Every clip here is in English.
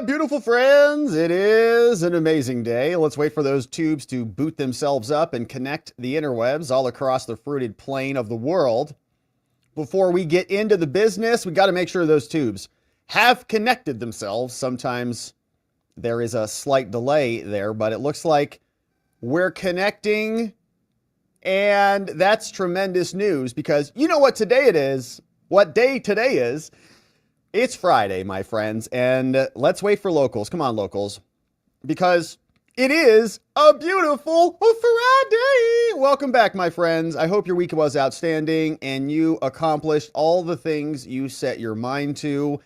Beautiful friends, it is an amazing day. Let's wait for those tubes to boot themselves up and connect the interwebs all across the fruited plain of the world. Before we get into the business, we got to make sure those tubes have connected themselves. Sometimes there is a slight delay there, but it looks like we're connecting, and that's tremendous news because you know what today it is, what day today is. It's Friday, my friends, and let's wait for locals. Come on, locals, because it is a beautiful Friday. Welcome back, my friends. I hope your week was outstanding and you accomplished all the things you set your mind to.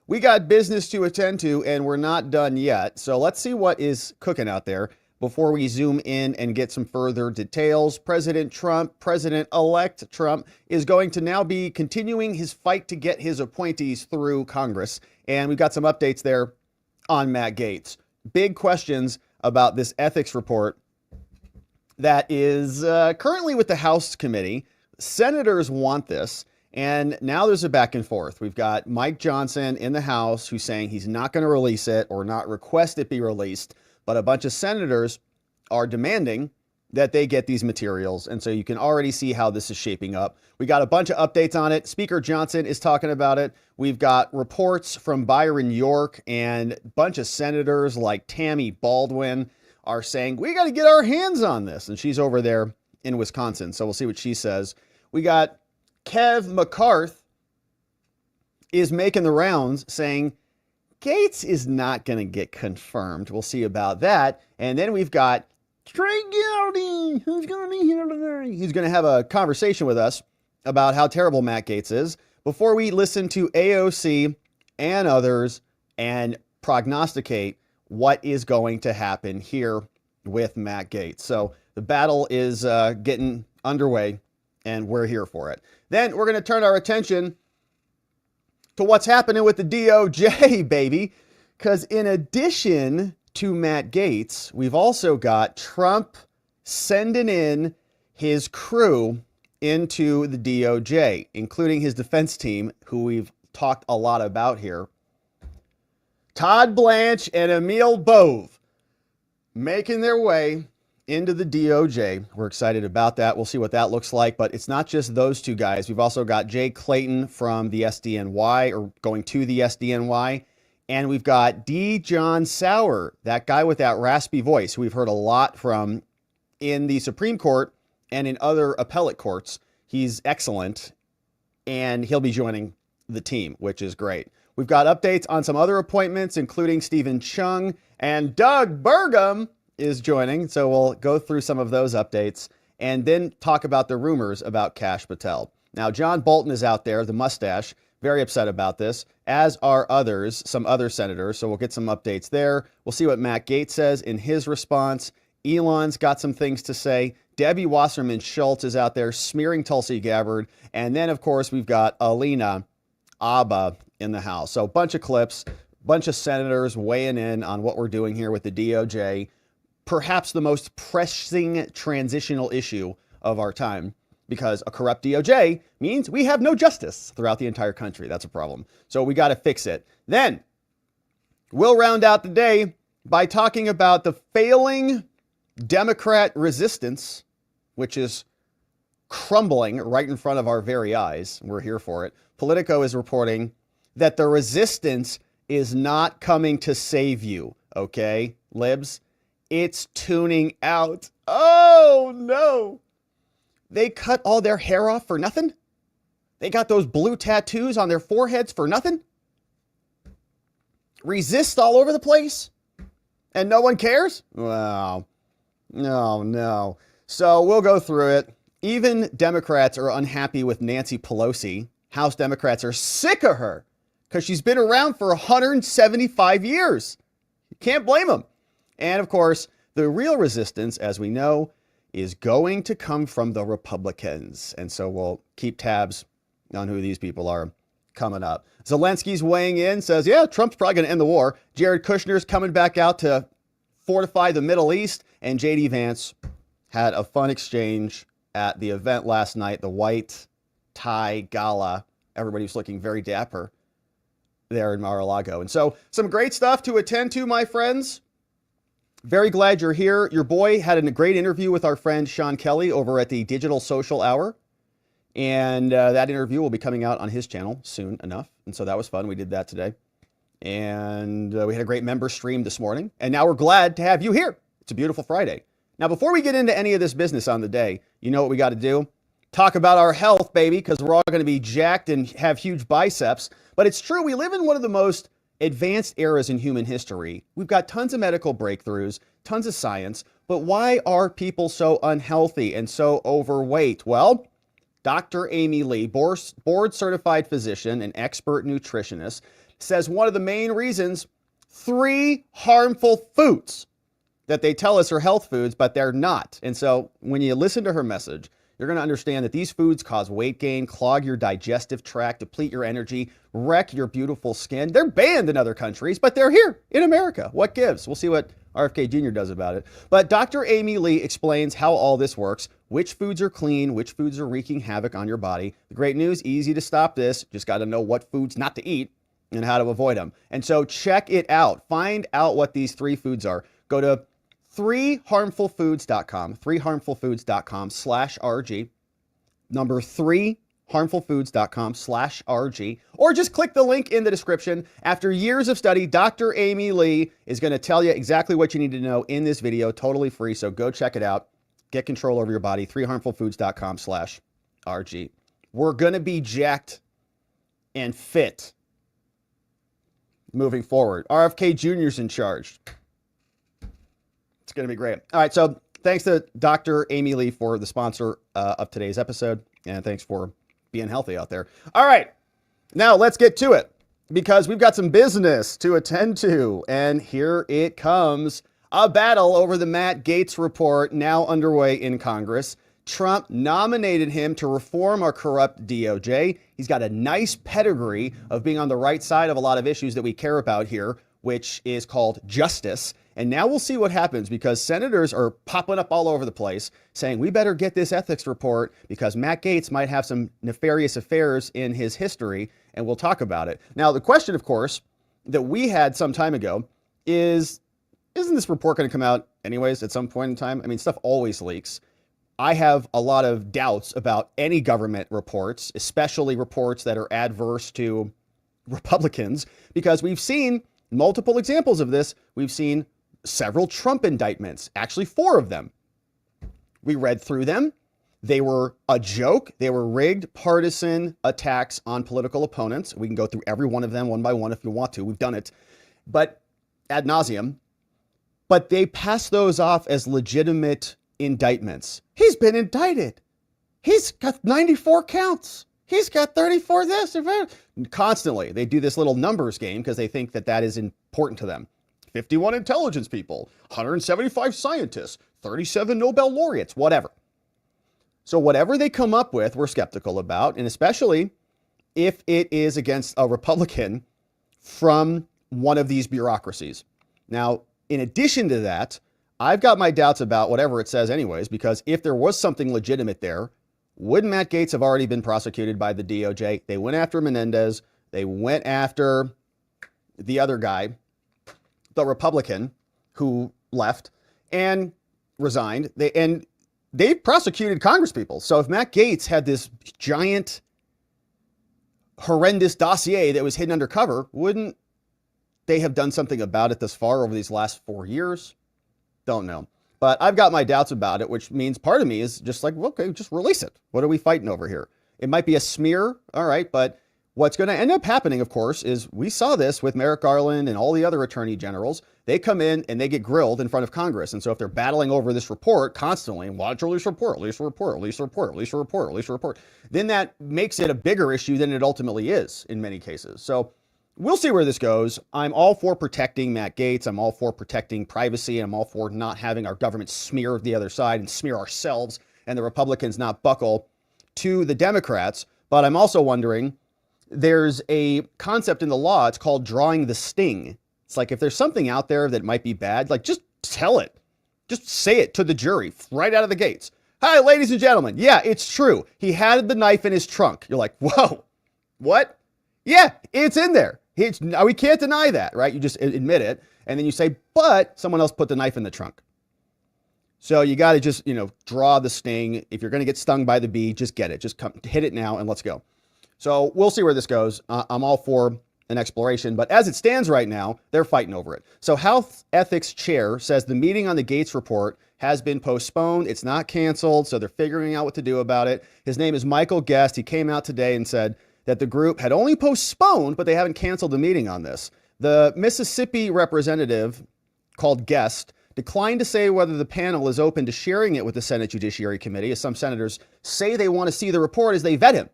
We got business to attend to, and we're not done yet. So let's see what is cooking out there before we zoom in and get some further details. President Trump, President-elect Trump, is going to now be continuing his fight to get his appointees through Congress. And we've got some updates there on Matt Gaetz. Big questions about this ethics report that is currently with the House committee. Senators want this, and now there's a back and forth. We've got Mike Johnson in the House who's saying he's not going to release it or not request it be released. But a bunch of senators are demanding that they get these materials. And so you can already see how this is shaping up. We got a bunch of updates on it. Speaker Johnson is talking about it. We've got reports from Byron York, and a bunch of senators like Tammy Baldwin are saying, we got to get our hands on this. And she's over there in Wisconsin. So we'll see what she says. We got Kev McCarthy is making the rounds saying, Gaetz is not going to get confirmed. We'll see about that. And then we've got Trey Gowdy, who's going to be here today. He's going to have a conversation with us about how terrible Matt Gaetz is before we listen to AOC and others and prognosticate what is going to happen here with Matt Gaetz. So the battle is getting underway, and we're here for it. Then we're going to turn our attention to what's happening with the DOJ, baby. Because in addition to Matt Gaetz, we've also got Trump sending in his crew into the DOJ, including his defense team, who we've talked a lot about here. Todd Blanche and Emil Bove making their way into the DOJ. We're excited about that. We'll see what that looks like, but it's not just those two guys. We've also got Jay Clayton from the SDNY, or going to the SDNY, and we've got D. John Sauer, that guy with that raspy voice who we've heard a lot from in the Supreme Court and in other appellate courts. He's excellent, and he'll be joining the team, which is great. We've got updates on some other appointments, including Stephen Chung, and Doug Burgum is joining, so we'll go through some of those updates and then talk about the rumors about Kash Patel. Now, John Bolton is out there, the mustache, very upset about this, as are others, some other senators, so we'll get some updates there. We'll see what Matt Gaetz says in his response. Elon's got some things to say. Debbie Wasserman Schultz is out there smearing Tulsi Gabbard. And then, of course, we've got Alina Abba in the House. So a bunch of clips, bunch of senators weighing in on what we're doing here with the DOJ. Perhaps the most pressing transitional issue of our time, because a corrupt DOJ means we have no justice throughout the entire country. That's a problem. So we got to fix it. Then we'll round out the day by talking about the failing Democrat resistance, which is crumbling right in front of our very eyes. We're here for it. Politico is reporting that the resistance is not coming to save you. Okay, libs? It's tuning out. Oh, no. They cut all their hair off for nothing? They got those blue tattoos on their foreheads for nothing? Resist all over the place? And no one cares? Wow. No. So we'll go through it. Even Democrats are unhappy with Nancy Pelosi. House Democrats are sick of her because she's been around for 175 years. You can't blame them. And of course, the real resistance, as we know, is going to come from the Republicans. And so we'll keep tabs on who these people are coming up. Zelensky's weighing in, says, yeah, Trump's probably going to end the war. Jared Kushner's coming back out to fortify the Middle East. And J.D. Vance had a fun exchange at the event last night, the white tie gala. Everybody was looking very dapper. there in Mar-a-Lago. And so some great stuff to attend to, my friends. Very glad you're here. Your boy had a great interview with our friend Sean Kelly over at the Digital Social Hour. And that interview will be coming out on his channel soon enough. And so that was fun. We did that today. And we had a great member stream this morning. And now we're glad to have you here. It's a beautiful Friday. Now, before we get into any of this business on the day, you know what we got to do? Talk about our health, baby, because we're all going to be jacked and have huge biceps. But it's true, we live in one of the most advanced eras in human history. We've got tons of medical breakthroughs, tons of science. But why are people so unhealthy and so overweight? Well, Dr. Amy Lee, board-certified physician and expert nutritionist, says one of the main reasons, 3 harmful foods that they tell us are health foods, but they're not. And so when you listen to her message, you're going to understand that these foods cause weight gain, clog your digestive tract, deplete your energy, wreck your beautiful skin. They're banned in other countries, but they're here in America. What gives? We'll see what RFK Jr. does about it. But Dr. Amy Lee explains how all this works, which foods are clean, which foods are wreaking havoc on your body. The great news, easy to stop this. Just got to know what foods not to eat and how to avoid them. And so check it out. Find out what these 3 foods are. Go to 3harmfulfoods.com, 3harmfulfoods.com/RG, number 3harmfulfoods.com/RG, or just click the link in the description. After years of study, Dr. Amy Lee is going to tell you exactly what you need to know in this video, totally free. So go check it out. Get control over your body, 3harmfulfoods.com/RG. We're going to be jacked and fit moving forward. RFK Jr.'s in charge. It's going to be great. All right, so thanks to Dr. Amy Lee for the sponsor of today's episode, and thanks for being healthy out there. All right, now let's get to it, because we've got some business to attend to, and here it comes. A battle over the Matt Gaetz report now underway in Congress. Trump nominated him to reform our corrupt DOJ. He's got a nice pedigree of being on the right side of a lot of issues that we care about here, which is called justice. And now we'll see what happens, because senators are popping up all over the place saying we better get this ethics report because Matt Gaetz might have some nefarious affairs in his history, and we'll talk about it. Now, the question, of course, that we had some time ago is, isn't this report going to come out anyways at some point in time? I mean, stuff always leaks. I have a lot of doubts about any government reports, especially reports that are adverse to Republicans, because we've seen multiple examples of this. We've seen several Trump indictments, actually 4 of them. We read through them. They were a joke. They were rigged partisan attacks on political opponents. We can go through every one of them one by one if you want to. We've done it, but ad nauseum. But they pass those off as legitimate indictments. He's been indicted. He's got 94 counts. He's got 34 this. Constantly, they do this little numbers game because they think that that is important to them. 51 intelligence people, 175 scientists, 37 Nobel laureates, whatever. So whatever they come up with, we're skeptical about, and especially if it is against a Republican from one of these bureaucracies. Now, in addition to that, I've got my doubts about whatever it says anyways, because if there was something legitimate there, wouldn't Matt Gaetz have already been prosecuted by the DOJ? They went after Menendez. They went after the other guy, the Republican who left and resigned. They prosecuted congresspeople. So if Matt Gaetz had this giant, horrendous dossier that was hidden undercover, wouldn't they have done something about it thus far over these last 4 years? Don't know. But I've got my doubts about it, which means part of me is just like, okay, just release it. What are we fighting over here? It might be a smear. All right. But what's going to end up happening, of course, is we saw this with Merrick Garland and all the other attorney generals. They come in and they get grilled in front of Congress. And so if they're battling over this report constantly, why don't you release a report, release a report, release a report, release a report, release a report, then that makes it a bigger issue than it ultimately is in many cases. So we'll see where this goes. I'm all for protecting Matt Gaetz. I'm all for protecting privacy. I'm all for not having our government smear the other side and smear ourselves and the Republicans not buckle to the Democrats. But I'm also wondering, there's a concept in the law. It's called drawing the sting. It's like if there's something out there that might be bad, like just tell it. Just say it to the jury right out of the gates. Hi, ladies and gentlemen. Yeah, it's true. He had the knife in his trunk. You're like, whoa, what? Yeah, it's in there. We can't deny that, right? You just admit it. And then you say, but someone else put the knife in the trunk. So you got to just, draw the sting. If you're going to get stung by the bee, just get it. Just hit it now and let's go. So we'll see where this goes. I'm all for an exploration, but as it stands right now, they're fighting over it. So Health Ethics Chair says the meeting on the Gaetz report has been postponed. It's not canceled, so they're figuring out what to do about it. His name is Michael Guest. He came out today and said that the group had only postponed, but they haven't canceled the meeting on this. The Mississippi representative, called Guest, declined to say whether the panel is open to sharing it with the Senate Judiciary Committee, as some senators say they want to see the report as they vet him.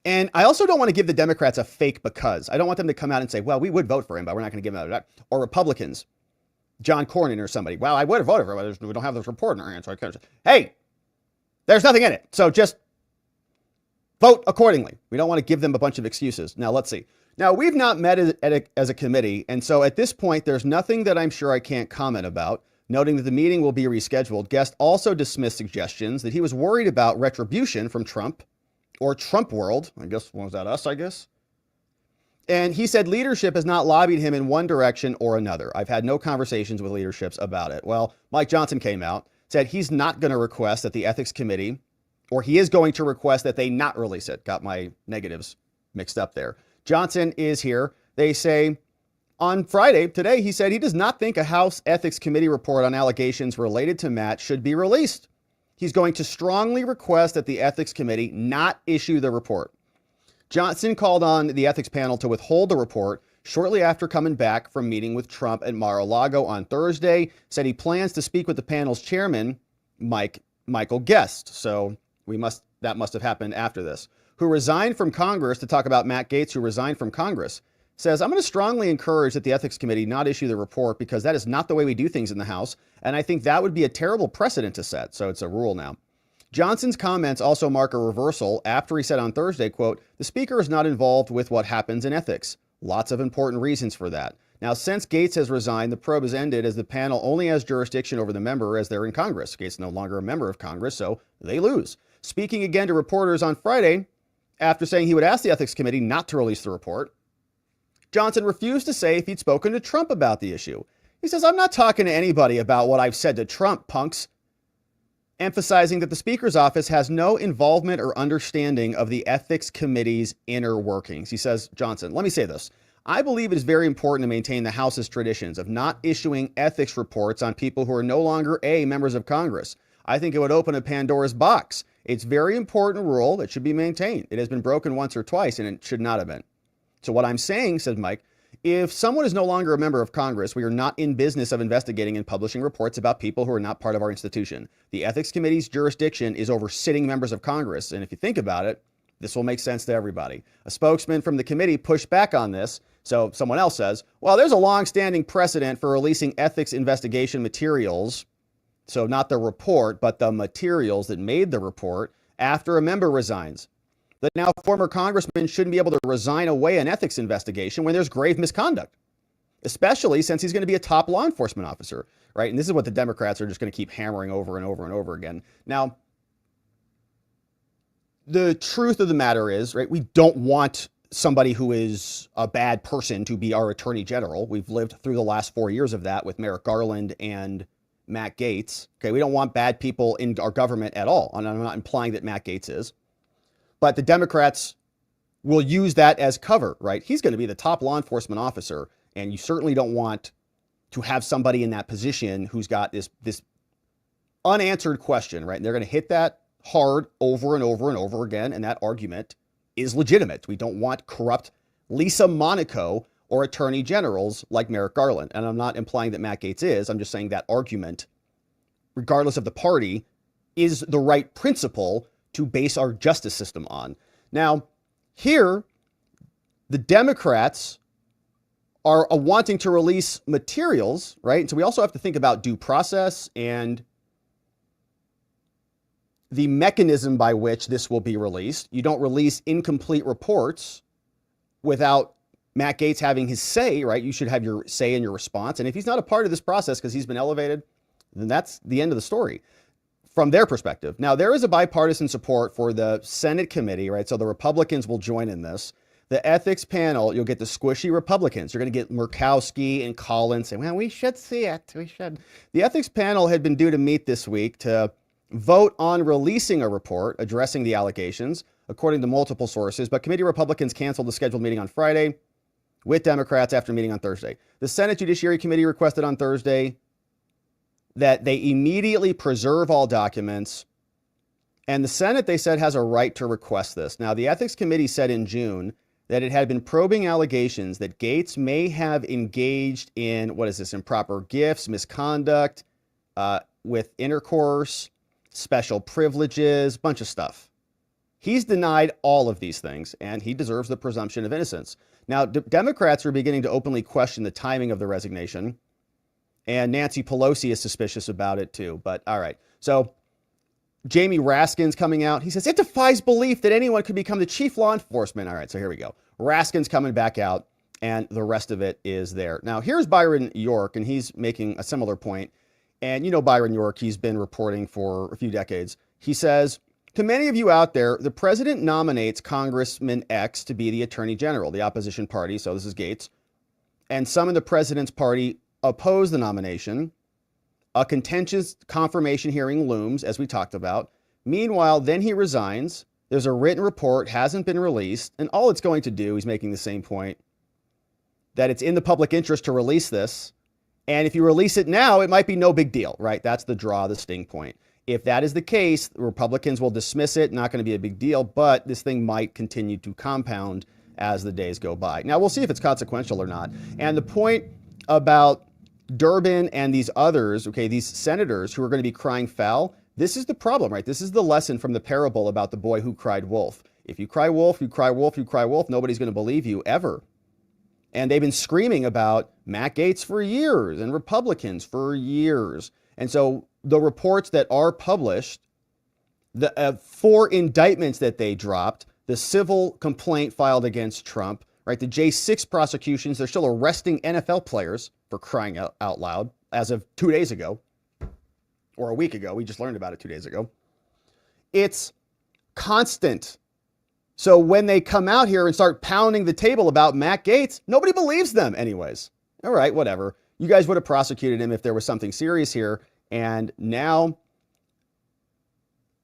And I also don't want to give the Democrats a fake because. I don't want them to come out and say, well, we would vote for him, but we're not going to give him that. Or Republicans, John Cornyn or somebody. Well, I would have voted for him, but we don't have this report in our hands. So I can't. Hey, there's nothing in it. So just vote accordingly. We don't want to give them a bunch of excuses. Now, let's see. Now, we've not met as a committee. And so at this point, there's nothing that I'm sure I can't comment about, noting that the meeting will be rescheduled. Guest also dismissed suggestions that he was worried about retribution from Trump or Trump world. I guess, was that us, I guess? And he said leadership has not lobbied him in one direction or another. I've had no conversations with leaderships about it. Well, Mike Johnson came out, said he's not going to request that the ethics committee, or he is going to request that they not release it. Got my negatives mixed up there. Johnson is here. They say on Friday, today, he said he does not think a House Ethics Committee report on allegations related to Matt should be released. He's going to strongly request that the Ethics Committee not issue the report. Johnson called on the ethics panel to withhold the report shortly after coming back from meeting with Trump at Mar-a-Lago on Thursday, said he plans to speak with the panel's chairman, Michael Guest. So that must have happened after this, who resigned from Congress to talk about Matt Gaetz, who resigned from Congress, says, I'm going to strongly encourage that the Ethics Committee not issue the report because that is not the way we do things in the House. And I think that would be a terrible precedent to set. So it's a rule now. Johnson's comments also mark a reversal after he said on Thursday, quote, the speaker is not involved with what happens in ethics. Lots of important reasons for that. Now, since Gaetz has resigned, the probe has ended as the panel only has jurisdiction over the member as they're in Congress. Gaetz is no longer a member of Congress, so they lose. Speaking again to reporters on Friday, after saying he would ask the Ethics Committee not to release the report, Johnson refused to say if he'd spoken to Trump about the issue. He says, I'm not talking to anybody about what I've said to Trump, punks, emphasizing that the Speaker's office has no involvement or understanding of the Ethics Committee's inner workings. He says, Johnson, let me say this. I believe it is very important to maintain the House's traditions of not issuing ethics reports on people who are no longer members of Congress. I think it would open a Pandora's box. It's a very important rule that should be maintained. It has been broken once or twice, and it should not have been. So what I'm saying, said Mike, if someone is no longer a member of Congress, we are not in business of investigating and publishing reports about people who are not part of our institution. The Ethics Committee's jurisdiction is over sitting members of Congress. And if you think about it, this will make sense to everybody. A spokesman from the committee pushed back on this. So someone else says, well, there's a long-standing precedent for releasing ethics investigation materials. So not the report, but the materials that made the report after a member resigns. That now former congressman shouldn't be able to resign away an ethics investigation when there's grave misconduct, especially since he's going to be a top law enforcement officer, right? And this is what the Democrats are just going to keep hammering over and over and over again. Now, the truth of the matter is, right, we don't want somebody who is a bad person to be our attorney general. We've lived through the last 4 years of that with Merrick Garland and Matt Gaetz. Okay, we don't want bad people in our government at all. And I'm not implying that Matt Gaetz is. But the Democrats will use that as cover, right? He's going to be the top law enforcement officer, and you certainly don't want to have somebody in that position who's got this unanswered question, right? And they're going to hit that hard over and over and over again, and that argument is legitimate. We don't want corrupt Lisa Monaco or attorney generals like Merrick Garland. And I'm not implying that Matt Gaetz is. I'm just saying that argument, regardless of the party, is the right principle to base our justice system on. Now, here, the Democrats are wanting to release materials, right? And so we also have to think about due process and the mechanism by which this will be released. You don't release incomplete reports without Matt Gaetz having his say, right? You should have your say in your response. And if he's not a part of this process because he's been elevated, then that's the end of the story from their perspective. Now, there is a bipartisan support for the Senate committee, right? So the Republicans will join in this. The ethics panel, you'll get the squishy Republicans. You're going to get Murkowski and Collins saying, well, we should see it. We should. The ethics panel had been due to meet this week to vote on releasing a report addressing the allegations, according to multiple sources. But committee Republicans canceled the scheduled meeting on Friday with Democrats after meeting on Thursday. The Senate Judiciary Committee requested on Thursday that they immediately preserve all documents. And the Senate, they said, has a right to request this. Now, the Ethics Committee said in June that it had been probing allegations that Gaetz may have engaged in, improper gifts, misconduct, with intercourse, special privileges, bunch of stuff. He's denied all of these things, and he deserves the presumption of innocence. Now, Democrats are beginning to openly question the timing of the resignation, and Nancy Pelosi is suspicious about it too. But all right, so Jamie Raskin's coming out. He says, it defies belief that anyone could become the chief law enforcement. All right, so here we go. Raskin's coming back out, and the rest of it is there. Now, here's Byron York, and he's making a similar point. And you know Byron York, he's been reporting for a few decades. He says, to many of you out there, the president nominates Congressman X to be the attorney general, the opposition party, so this is Gaetz, and some in the president's party oppose the nomination. A contentious confirmation hearing looms, as we talked about. Meanwhile, then he resigns. There's a written report, hasn't been released. And all it's going to do, he's making the same point, that it's in the public interest to release this. And if you release it now, it might be no big deal, right? That's the draw, the sting point. If that is the case, the Republicans will dismiss it. Not going to be a big deal, but this thing might continue to compound as the days go by. Now, we'll see if it's consequential or not. And the point about Durbin and these others, okay, these senators who are going to be crying foul, this is the problem, right? This is the lesson from the parable about the boy who cried wolf. If you cry wolf, you cry wolf, you cry wolf, nobody's going to believe you ever. And they've been screaming about Matt Gaetz for years and Republicans for years. And so the reports that are published, the 4 indictments that they dropped, the civil complaint filed against Trump, right? The J6 prosecutions, they're still arresting NFL players for crying out loud as of 2 days ago or a week ago. We just learned about it 2 days ago. It's constant. So when they come out here and start pounding the table about Matt Gaetz, nobody believes them anyways. All right, whatever. You guys would have prosecuted him if there was something serious here. And now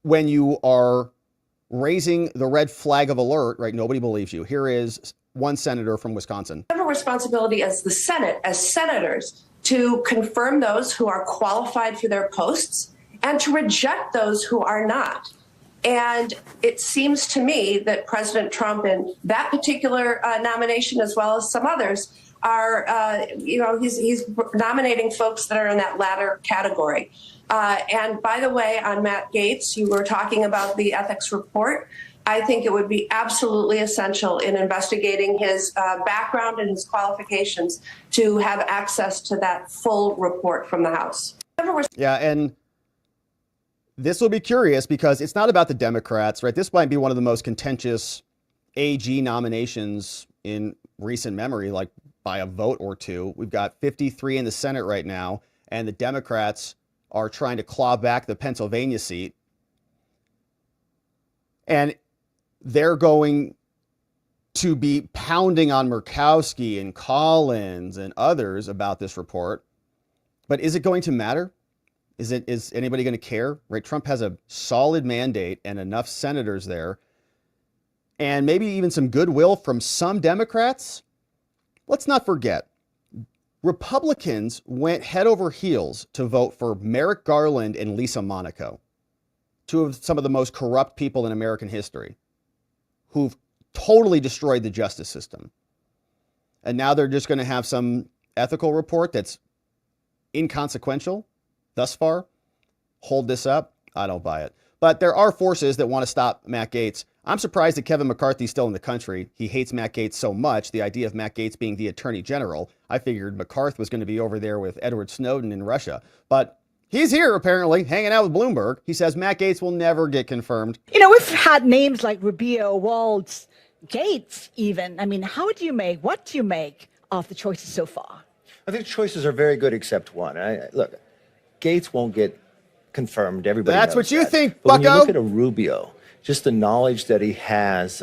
when you are raising the red flag of alert, right, nobody believes you. Here is one senator from Wisconsin. We have a responsibility as the Senate, as senators, to confirm those who are qualified for their posts and to reject those who are not. And it seems to me that President Trump in that particular nomination, as well as some others, are, he's nominating folks that are in that latter category. And by the way, on Matt Gaetz, you were talking about the ethics report. I think it would be absolutely essential in investigating his background and his qualifications to have access to that full report from the House. Yeah, and this will be curious because it's not about the Democrats, right? This might be one of the most contentious AG nominations in recent memory, like by a vote or two. We've got 53 in the Senate right now, and the Democrats are trying to claw back the Pennsylvania seat. And they're going to be pounding on Murkowski and Collins and others about this report. But is it going to matter? Is anybody going to care? Right? Trump has a solid mandate and enough senators there, and maybe even some goodwill from some Democrats. Let's not forget, Republicans went head over heels to vote for Merrick Garland and Lisa Monaco, two of some of the most corrupt people in American history, who've totally destroyed the justice system. And now they're just going to have some ethical report that's inconsequential thus far. Hold this up? I don't buy it. But there are forces that want to stop Matt Gaetz. I'm surprised that Kevin McCarthy's still in the country. He hates Matt Gaetz so much. The idea of Matt Gaetz being the attorney general, I figured McCarthy was going to be over there with Edward Snowden in Russia. But he's here, apparently, hanging out with Bloomberg. He says Matt Gaetz will never get confirmed. You know, we've had names like Rubio, Waltz, Gaetz even. I mean, what do you make of the choices so far? I think the choices are very good except one. Look, Gaetz won't get confirmed. Everybody That's knows what you that. think, but when you bucko. look at a Rubio, just the knowledge that he has,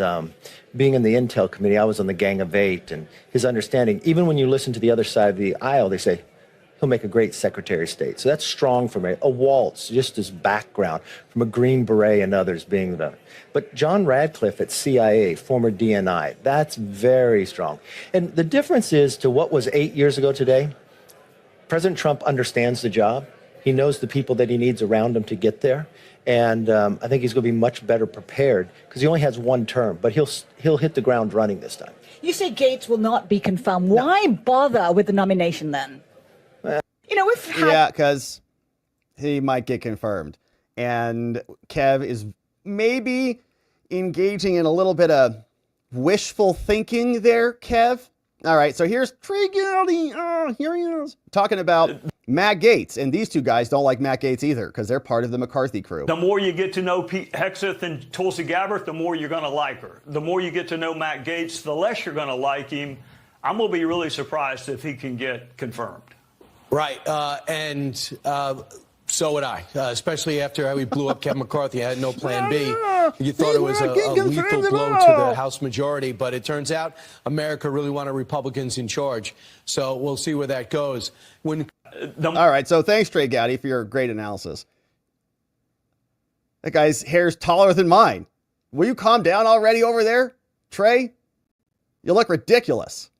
being in the Intel Committee, I was on the Gang of Eight, and his understanding, even when you listen to the other side of the aisle, they say, he'll make a great Secretary of State. So that's strong for me. A Waltz, just his background, from a Green Beret and others being the... But John Radcliffe at CIA, former DNI, that's very strong. And the difference is to what was 8 years ago today, President Trump understands the job. He knows the people that he needs around him to get there. And I think he's going to be much better prepared because he only has one term, but he'll hit the ground running this time. You say Gaetz will not be confirmed. Why bother with the nomination then? You know, yeah, because he might get confirmed. And Kev is maybe engaging in a little bit of wishful thinking there, Kev. All right, so here's Trey Gowdy. Oh, here he is. Talking about Matt Gaetz. And these two guys don't like Matt Gaetz either because they're part of the McCarthy crew. The more you get to know Pete Hegseth and Tulsi Gabbard, the more you're going to like her. The more you get to know Matt Gaetz, the less you're going to like him. I'm going to be really surprised if he can get confirmed. Right. So would I, especially after how we blew up Kevin McCarthy. I had no plan B. You thought it was a lethal blow to the House majority, but it turns out America really wanted Republicans in charge. So we'll see where that goes. All right. So thanks, Trey Gowdy, for your great analysis. That guy's hair's taller than mine. Will you calm down already over there, Trey? You look ridiculous.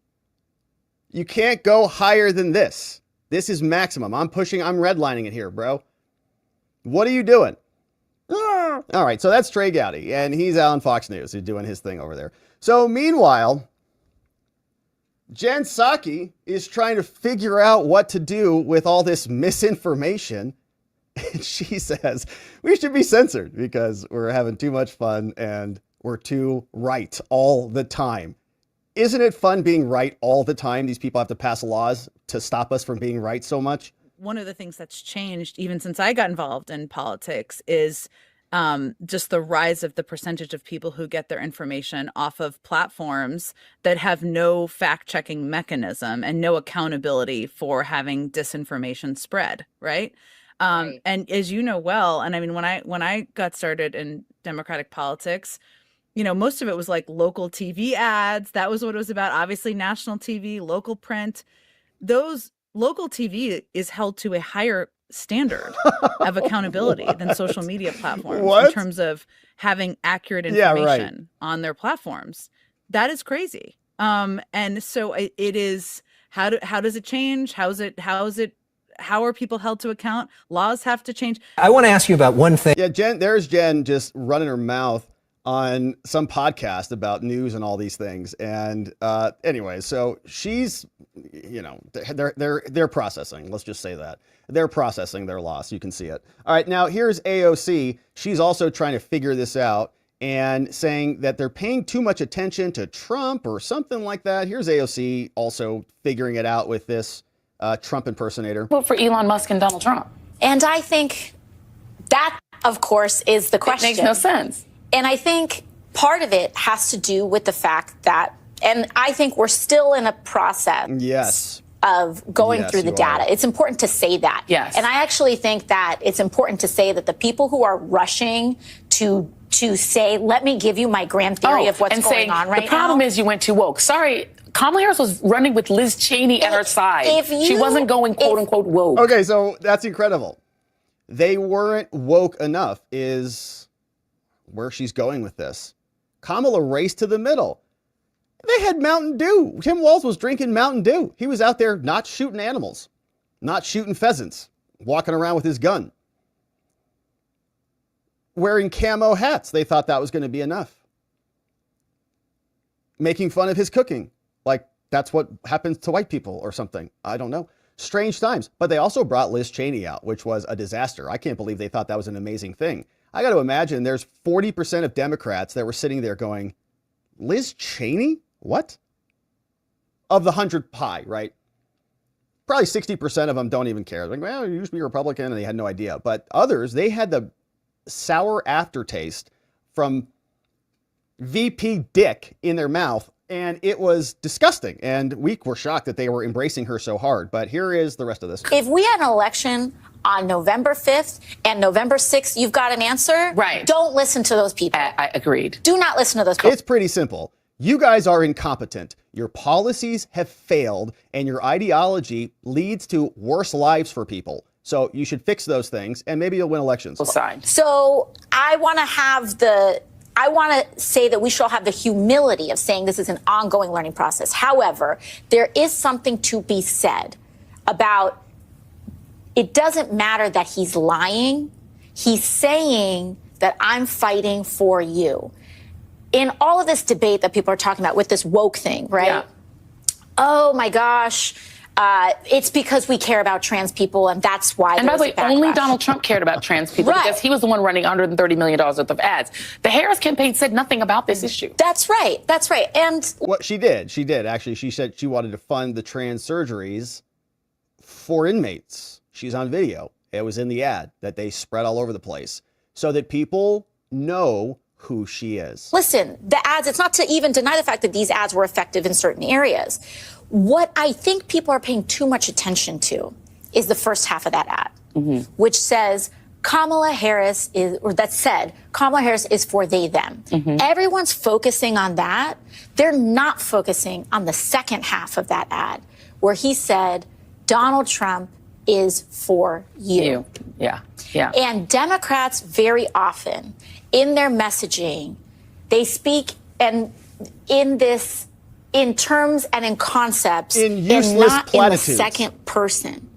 You can't go higher than this. This is maximum. I'm redlining it here, bro. What are you doing? All right, so that's Trey Gowdy, and he's out on Fox News. He's doing his thing over there. So meanwhile, Jen Psaki is trying to figure out what to do with all this misinformation. And she says, we should be censored because we're having too much fun and we're too right all the time. Isn't it fun being right all the time? These people have to pass laws to stop us from being right so much. One of the things that's changed even since I got involved in politics is just the rise of the percentage of people who get their information off of platforms that have no fact-checking mechanism and no accountability for having disinformation spread, right? Right. And as you know well, and I mean, when I got started in Democratic politics, you know, most of it was like local TV ads. That was what it was about. Obviously, national TV, local print. Those local TV is held to a higher standard of accountability than social media platforms in terms of having accurate information on their platforms. That is crazy. And so it is. How does it change? How are people held to account? Laws have to change. I want to ask you about one thing. Yeah, there's Jen just running her mouth on some podcast about news and all these things. And anyway, so she's, you know, they're processing. Let's just say that. They're processing their loss. You can see it. All right, now here's AOC. She's also trying to figure this out and saying that they're paying too much attention to Trump or something like that. Here's AOC also figuring it out with this Trump impersonator. Vote for Elon Musk and Donald Trump. And I think that, of course, is the question. It makes no sense. And I think part of it has to do with the fact that, and I think we're still in a process of going through the data. It's important to say that. Yes. And I actually think that it's important to say that the people who are rushing to say, let me give you my grand theory of what's going on right now. The problem is you went too woke. Sorry, Kamala Harris was running with Liz Cheney at her side. She wasn't going quote unquote woke. Okay, so that's incredible. They weren't woke enough is where she's going with this. Kamala raced to the middle. They had Mountain Dew. Tim Walz was drinking Mountain Dew. He was out there not shooting animals, not shooting pheasants, walking around with his gun, wearing camo hats. They thought that was going to be enough. Making fun of his cooking, like that's what happens to white people or something. I don't know. Strange times. But they also brought Liz Cheney out, which was a disaster. I can't believe they thought that was an amazing thing. I got to imagine there's 40% of Democrats that were sitting there going, Liz Cheney? What? Of the 100 pie, right? Probably 60% of them don't even care. Like, well, you used to be a Republican, and they had no idea. But others, they had the sour aftertaste from VP Dick in their mouth And it was disgusting. And we were shocked that they were embracing her so hard. But here is the rest of this. If we had an election on November 5th and November 6th, you've got an answer. Right. Don't listen to those people. I agreed. Do not listen to those people. It's pretty simple. You guys are incompetent. Your policies have failed, and your ideology leads to worse lives for people. So you should fix those things, and maybe you'll win elections. So I want to say that we should all have the humility of saying this is an ongoing learning process. However, there is something to be said about it doesn't matter that he's lying. He's saying that I'm fighting for you. In all of this debate that people are talking about with this woke thing, right? Yeah. Oh my gosh. It's because we care about trans people, and that's why. And by the way, only Donald Trump cared about trans people because he was the one running $130 million worth of ads. The Harris campaign said nothing about this issue. That's right. That's right. And what she did actually, she said she wanted to fund the trans surgeries for inmates. She's on video. It was in the ad that they spread all over the place so that people know who she is. Listen, the ads, it's not to even deny the fact that these ads were effective in certain areas. What I think people are paying too much attention to is the first half of that ad, which says Kamala Harris is for they, them. Everyone's focusing on that. They're not focusing on the second half of that ad, where he said, Donald Trump is for you. Yeah. And Democrats very often in their messaging, they speak in terms and in concepts in useless and not platitudes. In the second person.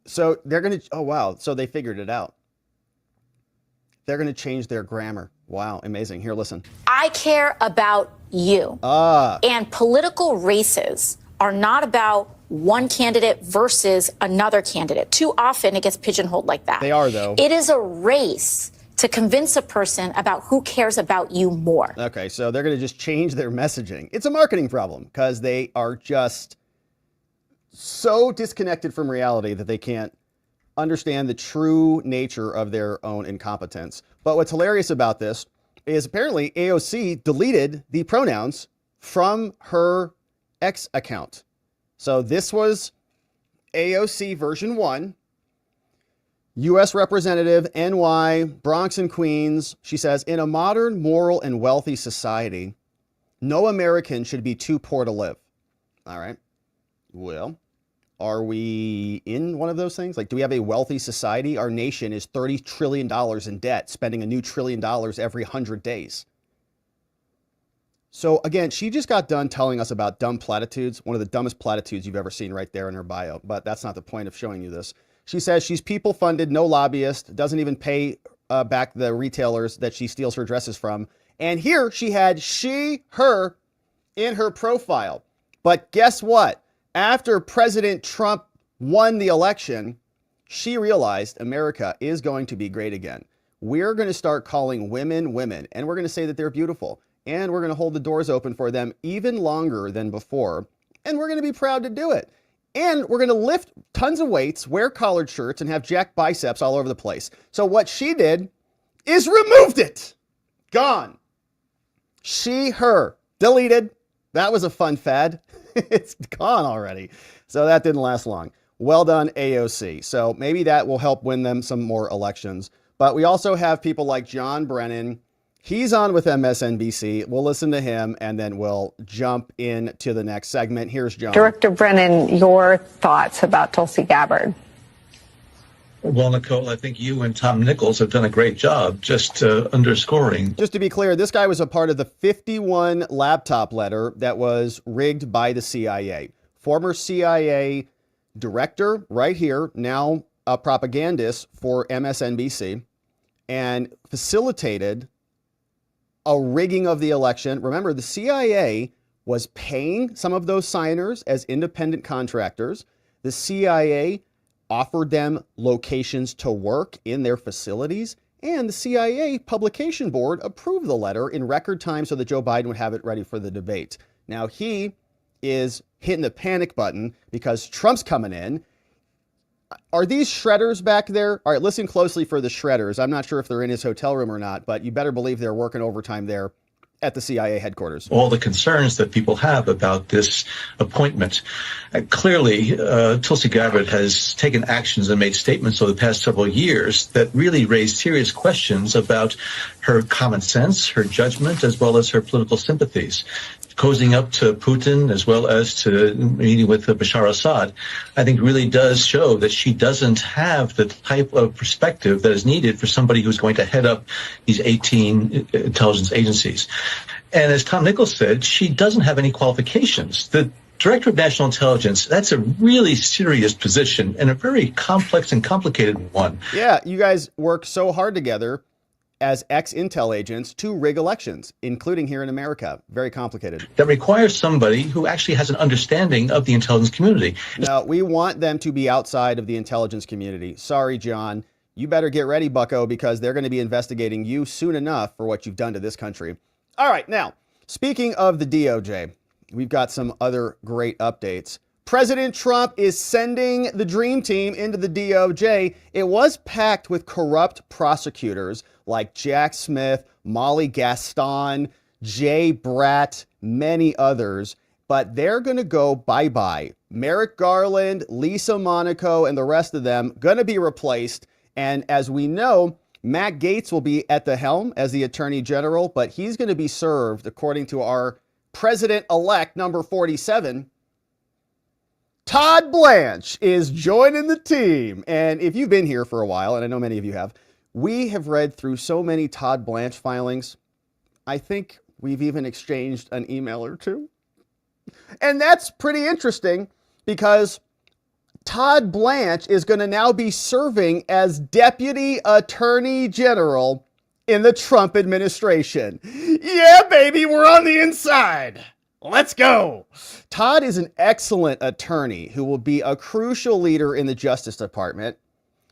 So they're going to, oh wow, so they figured it out. They're going to change their grammar. Wow, amazing. Here, listen. I care about you. And political races are not about one candidate versus another candidate. Too often it gets pigeonholed like that. They are, though. It is a race to convince a person about who cares about you more. Okay, so they're going to just change their messaging. It's a marketing problem because they are just so disconnected from reality that they can't understand the true nature of their own incompetence. But what's hilarious about this is apparently AOC deleted the pronouns from her X account. So this was AOC version 1, U.S. Representative, NY, Bronx and Queens. She says, in a modern, moral, and wealthy society, no American should be too poor to live. All right. Well, are we in one of those things? Like, do we have a wealthy society? Our nation is $30 trillion in debt, spending a new $1 trillion every 100 days. So again, she just got done telling us about dumb platitudes, one of the dumbest platitudes you've ever seen right there in her bio, but that's not the point of showing you this. She says she's people funded, no lobbyist, doesn't even pay back the retailers that she steals her dresses from. And here she had she, her in her profile. But guess what? After President Trump won the election, she realized America is going to be great again. We're going to start calling women women, and we're going to say that they're beautiful. And we're going to hold the doors open for them even longer than before. And we're going to be proud to do it. And we're going to lift tons of weights, wear collared shirts, and have jacked biceps all over the place. So what she did is removed it. Gone. She, her. Deleted. That was a fun fad. It's gone already. So that didn't last long. Well done, AOC. So maybe that will help win them some more elections. But we also have people like John Brennan. He's on with MSNBC. We'll listen to him, and then we'll jump into the next segment. Here's John. Director Brennan, your thoughts about Tulsi Gabbard? Well, Nicole, I think you and Tom Nichols have done a great job just underscoring. Just to be clear, this guy was a part of the 51 laptop letter that was rigged by the CIA. Former CIA director right here, now a propagandist for MSNBC, and facilitated a rigging of the election. Remember, the CIA was paying some of those signers as independent contractors. The CIA offered them locations to work in their facilities, and the CIA publication board approved the letter in record time so that Joe Biden would have it ready for the debate. Now he is hitting the panic button because Trump's coming in. Are these shredders back there? All right, listen closely for the shredders. I'm not sure if they're in his hotel room or not, but you better believe they're working overtime there at the CIA headquarters. All the concerns that people have about this appointment. Clearly, Tulsi Gabbard has taken actions and made statements over the past several years that really raise serious questions about her common sense, her judgment, as well as her political sympathies. Cozying up to Putin as well as to meeting with Bashar Assad, I think really does show that she doesn't have the type of perspective that is needed for somebody who's going to head up these 18 intelligence agencies. And as Tom Nichols said, she doesn't have any qualifications. The Director of National Intelligence, that's a really serious position and a very complex and complicated one. Yeah, you guys work so hard together as ex-intel agents to rig elections, including here in America. Very complicated. That requires somebody who actually has an understanding of the intelligence community. No, we want them to be outside of the intelligence community. Sorry, John. You better get ready, bucko, because they're going to be investigating you soon enough for what you've done to this country. All right, now, speaking of the DOJ, we've got some other great updates. President Trump is sending the dream team into the DOJ. It was packed with corrupt prosecutors like Jack Smith, Molly Gaston, Jay Bratt, many others, but they're going to go bye-bye. Merrick Garland, Lisa Monaco, and the rest of them going to be replaced. And as we know, Matt Gaetz will be at the helm as the Attorney General, but he's going to be served, according to our President-elect number 47, Todd Blanche is joining the team. And if you've been here for a while, and I know many of you have, we have read through so many Todd Blanche filings. I think we've even exchanged an email or two. And that's pretty interesting because Todd Blanche is going to now be serving as Deputy Attorney General in the Trump administration. Yeah, baby, we're on the inside. Let's go. Todd is an excellent attorney who will be a crucial leader in the Justice Department,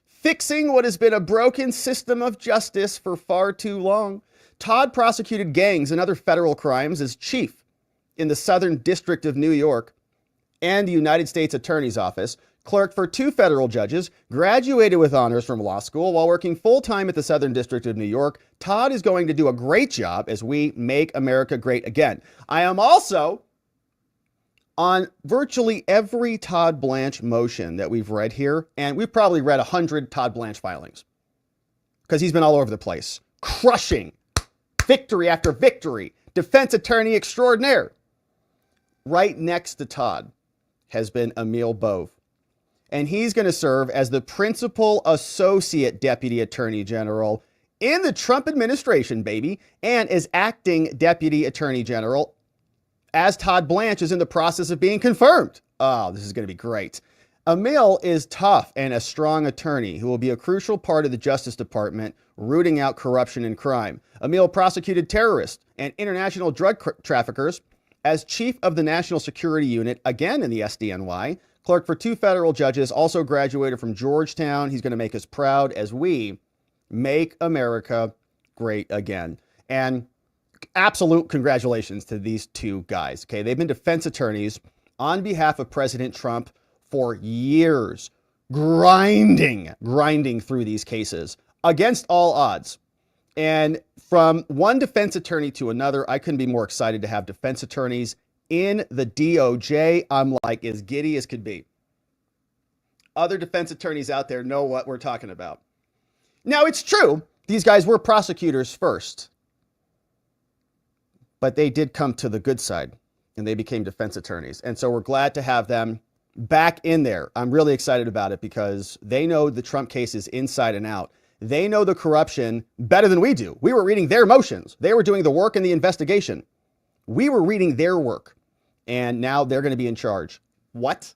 fixing what has been a broken system of justice for far too long. Todd prosecuted gangs and other federal crimes as chief in the Southern District of New York and the United States Attorney's Office, clerked for 2 federal judges, graduated with honors from law school while working full-time at the Southern District of New York. Todd is going to do a great job as we make America great again. I am also on virtually every Todd Blanche motion that we've read here, and we've probably read 100 Todd Blanche filings because he's been all over the place, crushing victory after victory, defense attorney extraordinaire. Right next to Todd has been Emil Bove, and he's going to serve as the principal associate deputy attorney general in the Trump administration, baby, and as acting deputy attorney general as Todd Blanche is in the process of being confirmed. Oh, this is going to be great. Emil is tough and a strong attorney who will be a crucial part of the Justice Department rooting out corruption and crime. Emil prosecuted terrorists and international drug traffickers as chief of the National Security Unit, again in the SDNY, clerked for 2 federal judges, also graduated from Georgetown. He's going to make us proud as we make America great again. And absolute congratulations to these 2 guys. Okay, they've been defense attorneys on behalf of President Trump for years, grinding through these cases against all odds. And from one defense attorney to another, I couldn't be more excited to have defense attorneys in the DOJ. I'm like as giddy as could be. Other defense attorneys out there know what we're talking about. Now, it's true, these guys were prosecutors first, but they did come to the good side and they became defense attorneys. And so we're glad to have them back in there. I'm really excited about it because they know the Trump cases inside and out. They know the corruption better than we do. We were reading their motions. They were doing the work and the investigation. We were reading their work, and now they're going to be in charge. What?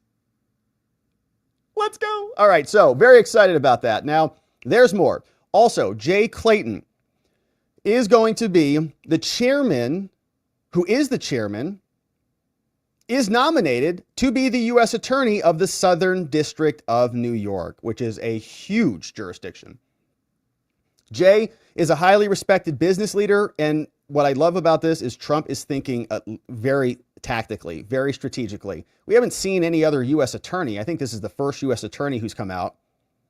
Let's go. All right, so very excited about that. Now, there's more. Also, Jay Clayton is going to be the chairman, who is the chairman, is nominated to be the U.S. Attorney of the Southern District of New York, which is a huge jurisdiction. Jay is a highly respected business leader, and what I love about this is Trump is thinking very tactically, very strategically. We haven't seen any other U.S. attorney. I think this is the first U.S. attorney who's come out.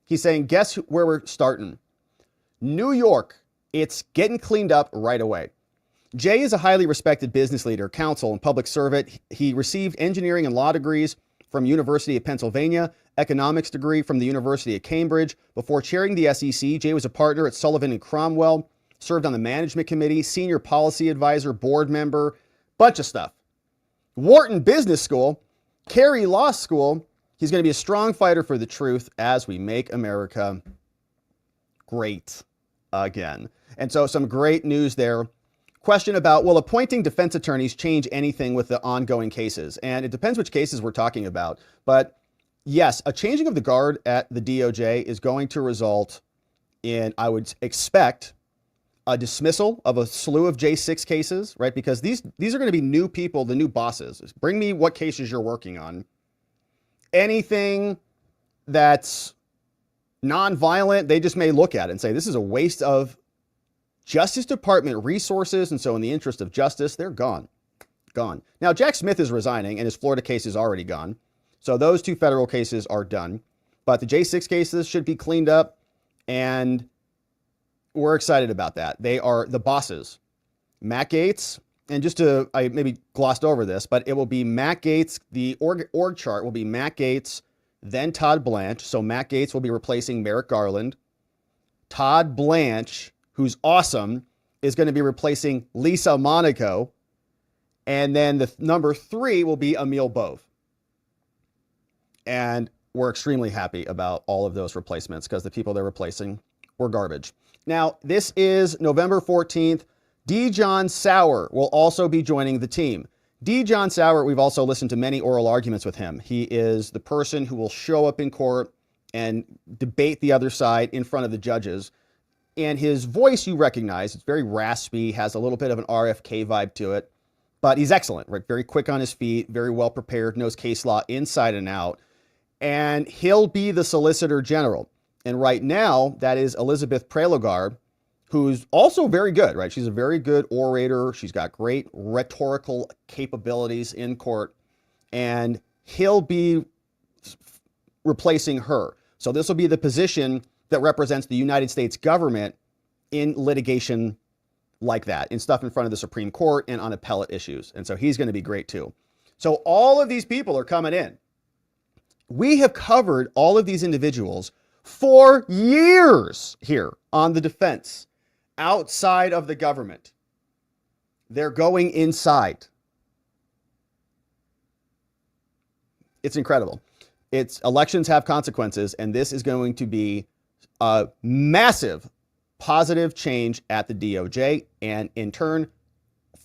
He's saying, guess where we're starting? New York. It's getting cleaned up right away. Jay is a highly respected business leader, counsel, and public servant. He received engineering and law degrees from University of Pennsylvania, economics degree from the University of Cambridge. Before chairing the SEC, Jay was a partner at Sullivan and Cromwell, served on the management committee, senior policy advisor, board member, bunch of stuff. Wharton Business School, Carey Law School. He's going to be a strong fighter for the truth as we make America great again. And so some great news there. Question about, will appointing defense attorneys change anything with the ongoing cases? And it depends which cases we're talking about. But yes, a changing of the guard at the DOJ is going to result in, I would expect, a dismissal of a slew of J6 cases, right? Because these are going to be new people, the new bosses. Bring me what cases you're working on. Anything that's nonviolent, they just may look at it and say, this is a waste of Justice Department resources. And so in the interest of justice, they're gone. Now, Jack Smith is resigning and his Florida case is already gone. So those two federal cases are done. But the J6 cases should be cleaned up. And we're excited about that. They are the bosses. Matt Gaetz, and I maybe glossed over this, but it will be Matt Gaetz. The org chart will be Matt Gaetz, then Todd Blanche. So Matt Gaetz will be replacing Merrick Garland. Todd Blanche, who's awesome, is going to be replacing Lisa Monaco. And then the number 3 will be Emil Bove. And we're extremely happy about all of those replacements because the people they're replacing were garbage. Now, this is November 14th. D. John Sauer will also be joining the team. D. John Sauer, we've also listened to many oral arguments with him. He is the person who will show up in court and debate the other side in front of the judges. And his voice you recognize. It's very raspy, has a little bit of an RFK vibe to it. But he's excellent, right? Very quick on his feet, very well prepared, knows case law inside and out. And he'll be the Solicitor General. And right now, that is Elizabeth Prelogar, who's also very good, right? She's a very good orator. She's got great rhetorical capabilities in court. And he'll be replacing her. So this will be the position that represents the United States government in litigation like that, in stuff in front of the Supreme Court and on appellate issues. And so he's going to be great too. So all of these people are coming in. We have covered all of these individuals for years here on the defense, outside of the government. They're going inside. It's incredible. Elections have consequences, and this is going to be a massive positive change at the DOJ and in turn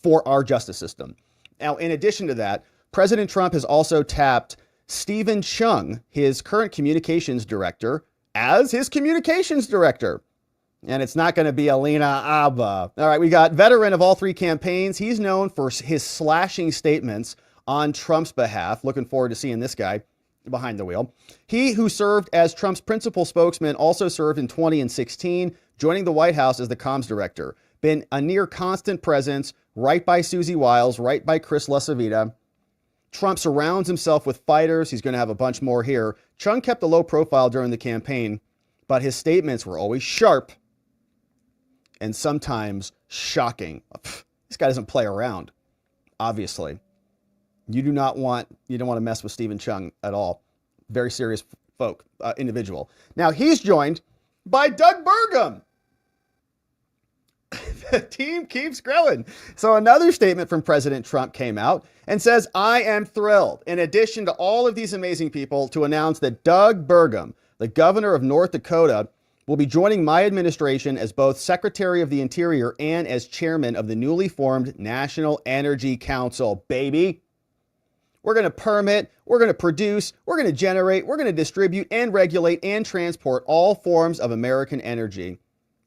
for our justice system. Now, in addition to that, President Trump has also tapped Stephen Chung, his current communications director, as his communications director. And it's not going to be Alina Abba. All right, we got veteran of all 3 campaigns. He's known for his slashing statements on Trump's behalf. Looking forward to seeing this guy behind the wheel. He who served as Trump's principal spokesman also served in 20 and 16, joining the White House as the comms director. Been a near constant presence, right by Susie Wiles, right by Chris LaCivita. Trump surrounds himself with fighters. He's going to have a bunch more here. Chung kept a low profile during the campaign, but his statements were always sharp and sometimes shocking. This guy doesn't play around, obviously. You don't want to mess with Stephen Chung at all. Very serious individual. Now he's joined by Doug Burgum. The team keeps growing. So another statement from President Trump came out and says, I am thrilled, in addition to all of these amazing people, to announce that Doug Burgum, the governor of North Dakota, will be joining my administration as both Secretary of the Interior and as chairman of the newly formed National Energy Council. Baby, we're going to permit, we're going to produce, we're going to generate, we're going to distribute and regulate and transport all forms of American energy.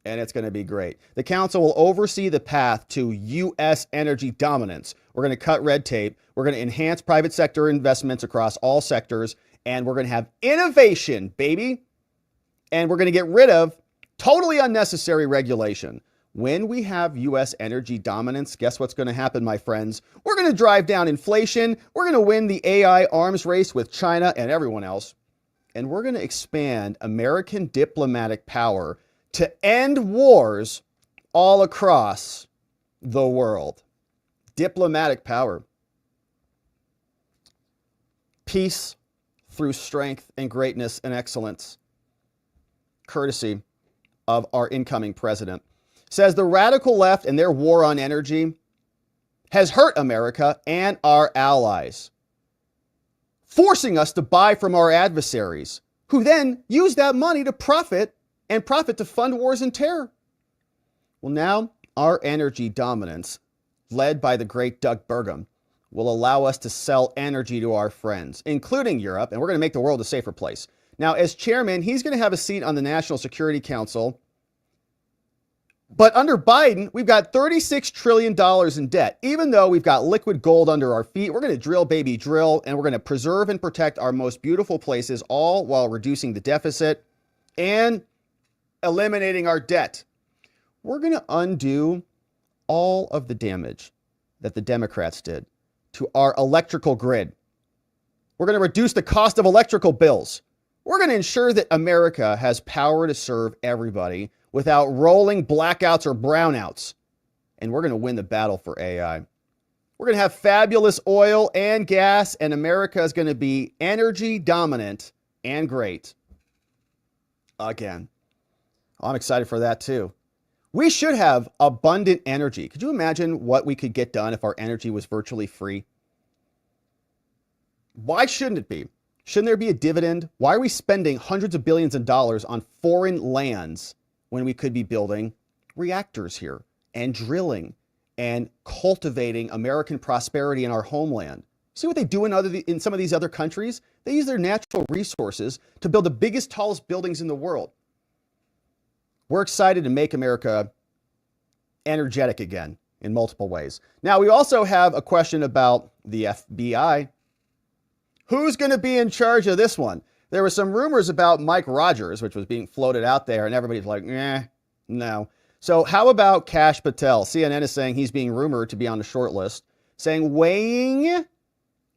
And it's going to be great. The council will oversee the path to U.S. energy dominance. We're going to cut red tape. We're going to enhance private sector investments across all sectors. And we're going to have innovation, baby. And we're going to get rid of totally unnecessary regulation. When we have U.S. energy dominance, guess what's going to happen, my friends? We're going to drive down inflation. We're going to win the AI arms race with China and everyone else. And we're going to expand American diplomatic power to end wars all across the world. Diplomatic power. Peace through strength and greatness and excellence. Courtesy of our incoming president. Says the radical left and their war on energy has hurt America and our allies, forcing us to buy from our adversaries, who then use that money to profit to fund wars and terror. Well, now our energy dominance, led by the great Doug Burgum, will allow us to sell energy to our friends, including Europe, and we're going to make the world a safer place. Now, as chairman, he's going to have a seat on the National Security Council. But under Biden, we've got $36 trillion in debt. Even though we've got liquid gold under our feet, we're going to drill, baby, drill, and we're going to preserve and protect our most beautiful places, all while reducing the deficit and eliminating our debt. We're going to undo all of the damage that the Democrats did to our electrical grid. We're going to reduce the cost of electrical bills. We're going to ensure that America has power to serve everybody without rolling blackouts or brownouts. And we're going to win the battle for AI. We're going to have fabulous oil and gas, and America is going to be energy dominant and great. Again. I'm excited for that too. We should have abundant energy. Could you imagine what we could get done if our energy was virtually free? Why shouldn't it be? Shouldn't there be a dividend? Why are we spending hundreds of billions of dollars on foreign lands when we could be building reactors here and drilling and cultivating American prosperity in our homeland? See what they do in some of these other countries? They use their natural resources to build the biggest, tallest buildings in the world. We're excited to make America energetic again in multiple ways. Now, we also have a question about the FBI. Who's going to be in charge of this one? There were some rumors about Mike Rogers, which was being floated out there, and everybody's like, no. So how about Kash Patel? CNN is saying he's being rumored to be on the short list, saying weighing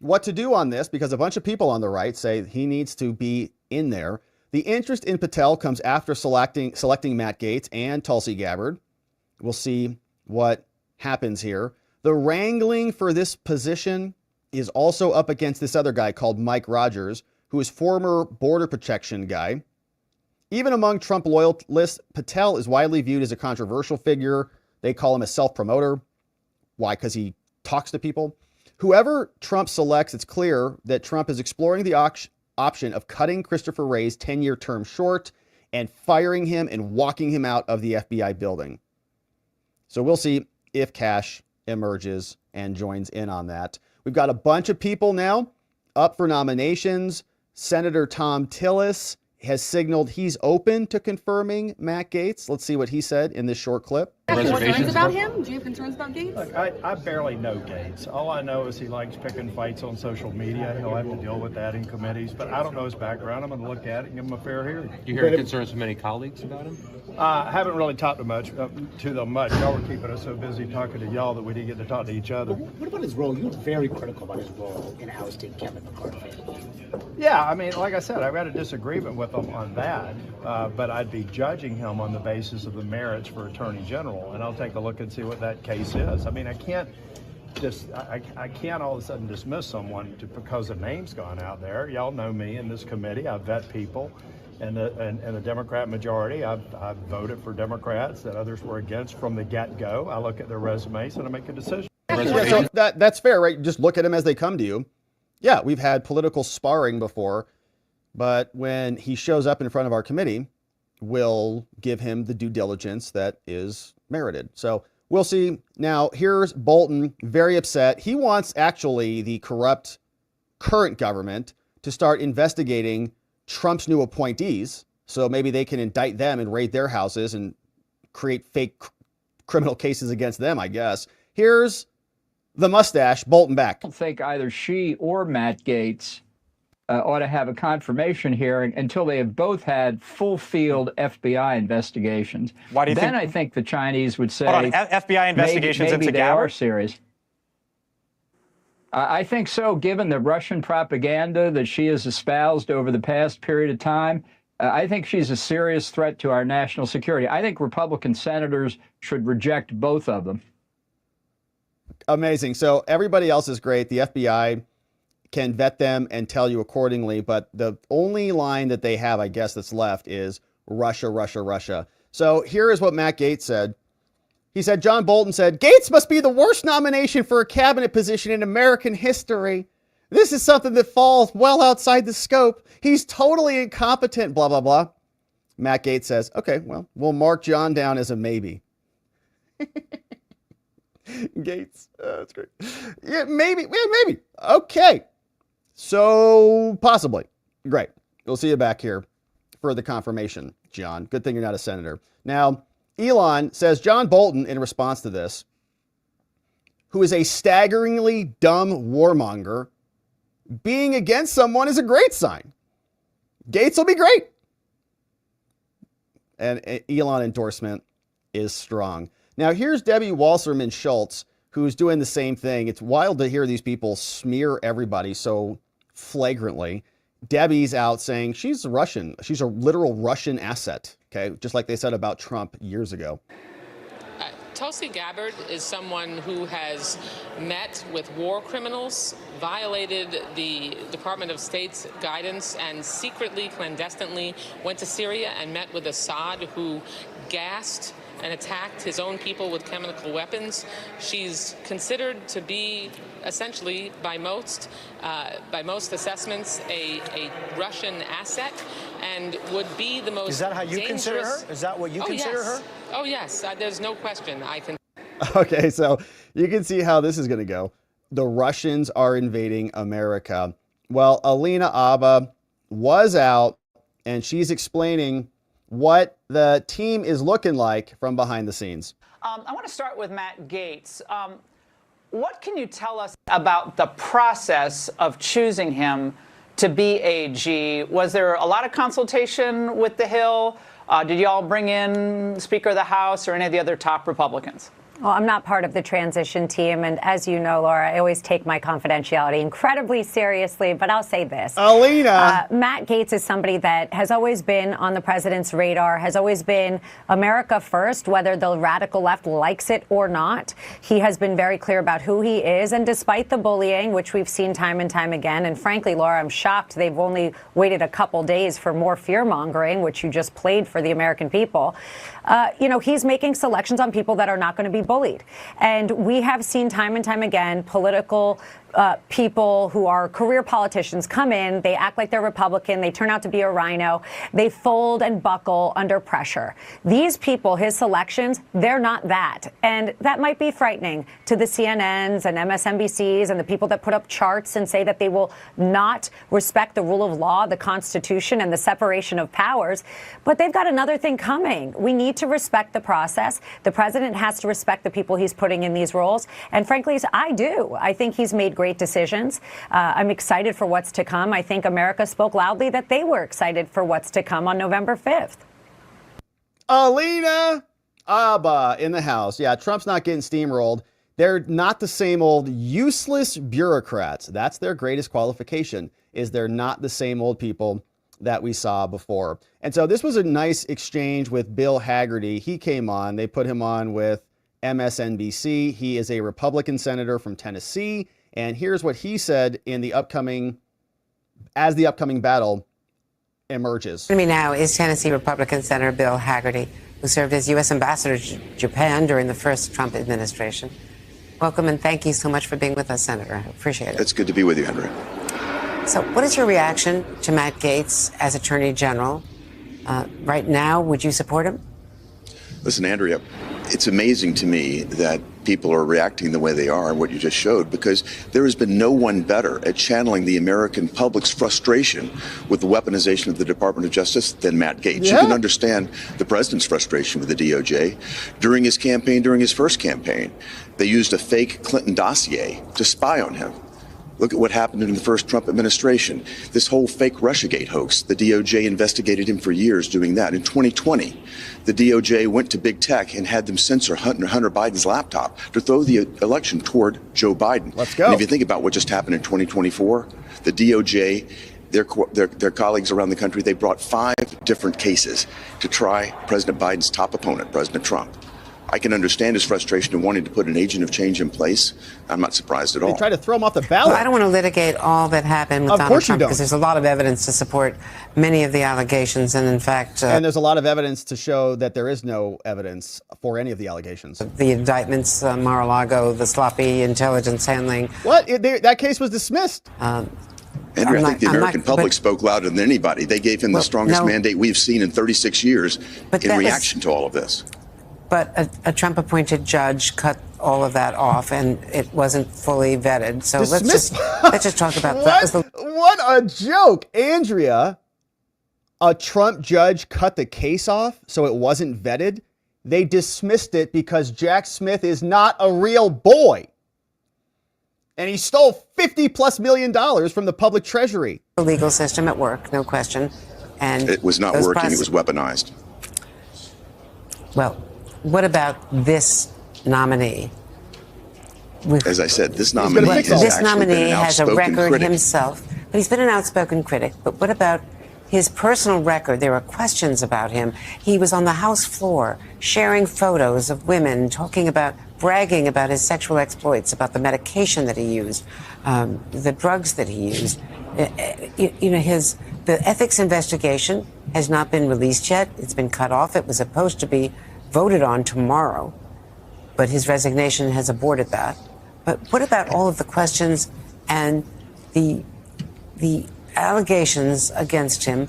what to do on this because a bunch of people on the right say he needs to be in there. The interest in Patel comes after selecting Matt Gaetz and Tulsi Gabbard. We'll see what happens here. The wrangling for this position is also up against this other guy called Mike Rogers, who is former border protection guy. Even among Trump loyalists, Patel is widely viewed as a controversial figure. They call him a self-promoter. Why? Because he talks to people. Whoever Trump selects, it's clear that Trump is exploring the option of cutting Christopher Wray's 10-year term short and firing him and walking him out of the FBI building. So we'll see if Kash emerges and joins in on that. We've got a bunch of people now up for nominations. Senator Tom Tillis has signaled he's open to confirming Matt Gaetz. Let's see what he said in this short clip. Concerns about him? Do you have concerns about Gaetz? Look, I barely know Gaetz. All I know is he likes picking fights on social media. He'll have to deal with that in committees, but I don't know his background. I'm going to look at it and give him a fair hearing. Do you hear concerns from any colleagues about him? I haven't really talked to them much. Y'all were keeping us so busy talking to y'all that we didn't get to talk to each other. What about his role? You were very critical about his role in ousting Kevin McCarthy. Yeah, I mean, like I said, I've got a disagreement with him on that, but I'd be judging him on the basis of the merits for Attorney General, and I'll take a look and see what that case is. I mean, I can't all of a sudden dismiss someone because a name's gone out there. Y'all know me in this committee. I vet people. And the Democrat majority, I've voted for Democrats that others were against from the get-go. I look at their resumes and I make a decision. Yeah, so that's fair, right? Just look at them as they come to you. Yeah, we've had political sparring before, but when he shows up in front of our committee, we'll give him the due diligence that is merited. So we'll see. Now, here's Bolton, very upset. He wants actually the corrupt current government to start investigating Trump's new appointees, so maybe they can indict them and raid their houses and create fake criminal cases against them, I guess. Here's the mustache, Bolton back. I don't think either she or Matt Gaetz ought to have a confirmation hearing until they have both had full field FBI investigations. Why do you then I think the Chinese would say, hold on, FBI investigations maybe into they Gabbard? are serious. I think so, given the Russian propaganda that she has espoused over the past period of time. I think she's a serious threat to our national security. I think Republican senators should reject both of them. Amazing. So everybody else is great. The FBI can vet them and tell you accordingly. But the only line that they have, I guess, that's left is Russia, Russia, Russia. So here is what Matt Gaetz said. He said, John Bolton said, Gaetz must be the worst nomination for a cabinet position in American history. This is something that falls well outside the scope. He's totally incompetent, blah, blah, blah. Matt Gaetz says, okay, well, we'll mark John down as a maybe. Gaetz, that's great. Yeah, maybe. Okay. So possibly. Great. We'll see you back here for the confirmation, John. Good thing you're not a senator. Now, Elon says John Bolton, in response to this, who is a staggeringly dumb warmonger, being against someone is a great sign. Gaetz will be great. And Elon endorsement is strong. Now, here's Debbie Wasserman Schultz, who's doing the same thing. It's wild to hear these people smear everybody so flagrantly. Debbie's out saying she's Russian. She's a literal Russian asset, okay? Just like they said about Trump years ago. Tulsi Gabbard is someone who has met with war criminals, violated the Department of State's guidance, and secretly, clandestinely went to Syria and met with Assad, who gassed and attacked his own people with chemical weapons. She's considered to be essentially, by most assessments, a Russian asset, and would be the most dangerous. Is that how you consider her? Is that what you consider her? Oh, yes. There's no question. Okay, so you can see how this is going to go. The Russians are invading America. Well, Alina Abba was out, and she's explaining what the team is looking like from behind the scenes. I want to start with Matt Gaetz. What can you tell us about the process of choosing him to be AG? Was there a lot of consultation with the Hill? Did you all bring in Speaker of the House or any of the other top Republicans? Well, I'm not part of the transition team, and as you know, Laura, I always take my confidentiality incredibly seriously, but I'll say this. Alina! Matt Gaetz is somebody that has always been on the president's radar, has always been America first, whether the radical left likes it or not. He has been very clear about who he is, and despite the bullying, which we've seen time and time again, and frankly, Laura, I'm shocked they've only waited a couple days for more fear-mongering, which you just played for the American people. He's making selections on people that are not going to be bullied. And we have seen time and time again political people who are career politicians come in, they act like they're Republican, they turn out to be a rhino, they fold and buckle under pressure. These people, his selections, they're not that. And that might be frightening to the CNNs and MSNBCs and the people that put up charts and say that they will not respect the rule of law, the Constitution, and the separation of powers. But they've got another thing coming. We need to respect the process. The president has to respect the people he's putting in these roles. And frankly, I do. I think he's made great decisions. I'm excited for what's to come. I think America spoke loudly that they were excited for what's to come on November 5th. Alina Abba in the House. Yeah, Trump's not getting steamrolled. They're not the same old useless bureaucrats. That's their greatest qualification, is they're not the same old people that we saw before. And so this was a nice exchange with Bill Haggerty. He came on. They put him on with MSNBC. He is a Republican senator from Tennessee. And here's what he said in the upcoming battle emerges. Joining me now is Tennessee Republican Senator Bill Haggerty, who served as U.S. Ambassador to Japan during the first Trump administration. Welcome and thank you so much for being with us, Senator. I appreciate it. It's good to be with you, Henry. So what is your reaction to Matt Gaetz as Attorney General? Right now, would you support him? Listen, Andrea, it's amazing to me that people are reacting the way they are, what you just showed, because there has been no one better at channeling the American public's frustration with the weaponization of the Department of Justice than Matt Gaetz. Yeah. You can understand the president's frustration with the DOJ. During his campaign, during his first campaign, they used a fake Clinton dossier to spy on him. Look at what happened in the first Trump administration. This whole fake Russiagate hoax, the DOJ investigated him for years doing that. In 2020, the DOJ went to big tech and had them censor Hunter Biden's laptop to throw the election toward Joe Biden. Let's go. And if you think about what just happened in 2024, the DOJ, their colleagues around the country, they brought 5 different cases to try President Biden's top opponent, President Trump. I can understand his frustration in wanting to put an agent of change in place. I'm not surprised at all. They try to throw him off the ballot. Well, I don't want to litigate all that happened with Donald Trump because there's a lot of evidence to support many of the allegations, and in fact, and there's a lot of evidence to show that there is no evidence for any of the allegations. The indictments, Mar-a-Lago, the sloppy intelligence handling. What? That case was dismissed. Andrew, I think the American public spoke louder than anybody. They gave him the strongest mandate we've seen in 36 years in reaction to all of this. But a Trump-appointed judge cut all of that off, and it wasn't fully vetted. So let's just talk about that. What a joke, Andrea! A Trump judge cut the case off, so it wasn't vetted. They dismissed it because Jack Smith is not a real boy, and he stole $50+ million from the public treasury. The legal system at work, no question. And it was not working. It was weaponized. Well, what about this nominee? As I said, this nominee has a record himself, but he's been an outspoken critic. But what about his personal record? There are questions about him. He was on the House floor sharing photos of women, bragging about his sexual exploits, about the medication that he used, the drugs that he used. The ethics investigation has not been released yet. It's been cut off. It was supposed to be voted on tomorrow, but his resignation has aborted that. But what about all of the questions and the allegations against him?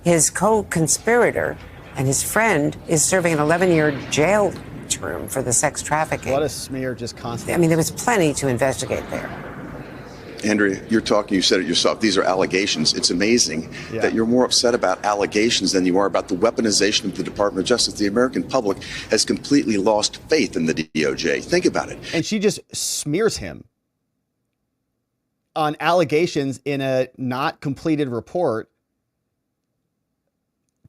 His co-conspirator and his friend is serving an 11-year jail term for the sex trafficking. What a smear, just constantly. I mean, there was plenty to investigate there. Andrea, you said it yourself. These are allegations. It's amazing that you're more upset about allegations than you are about the weaponization of the Department of Justice. The American public has completely lost faith in the DOJ. Think about it. And she just smears him on allegations in a not completed report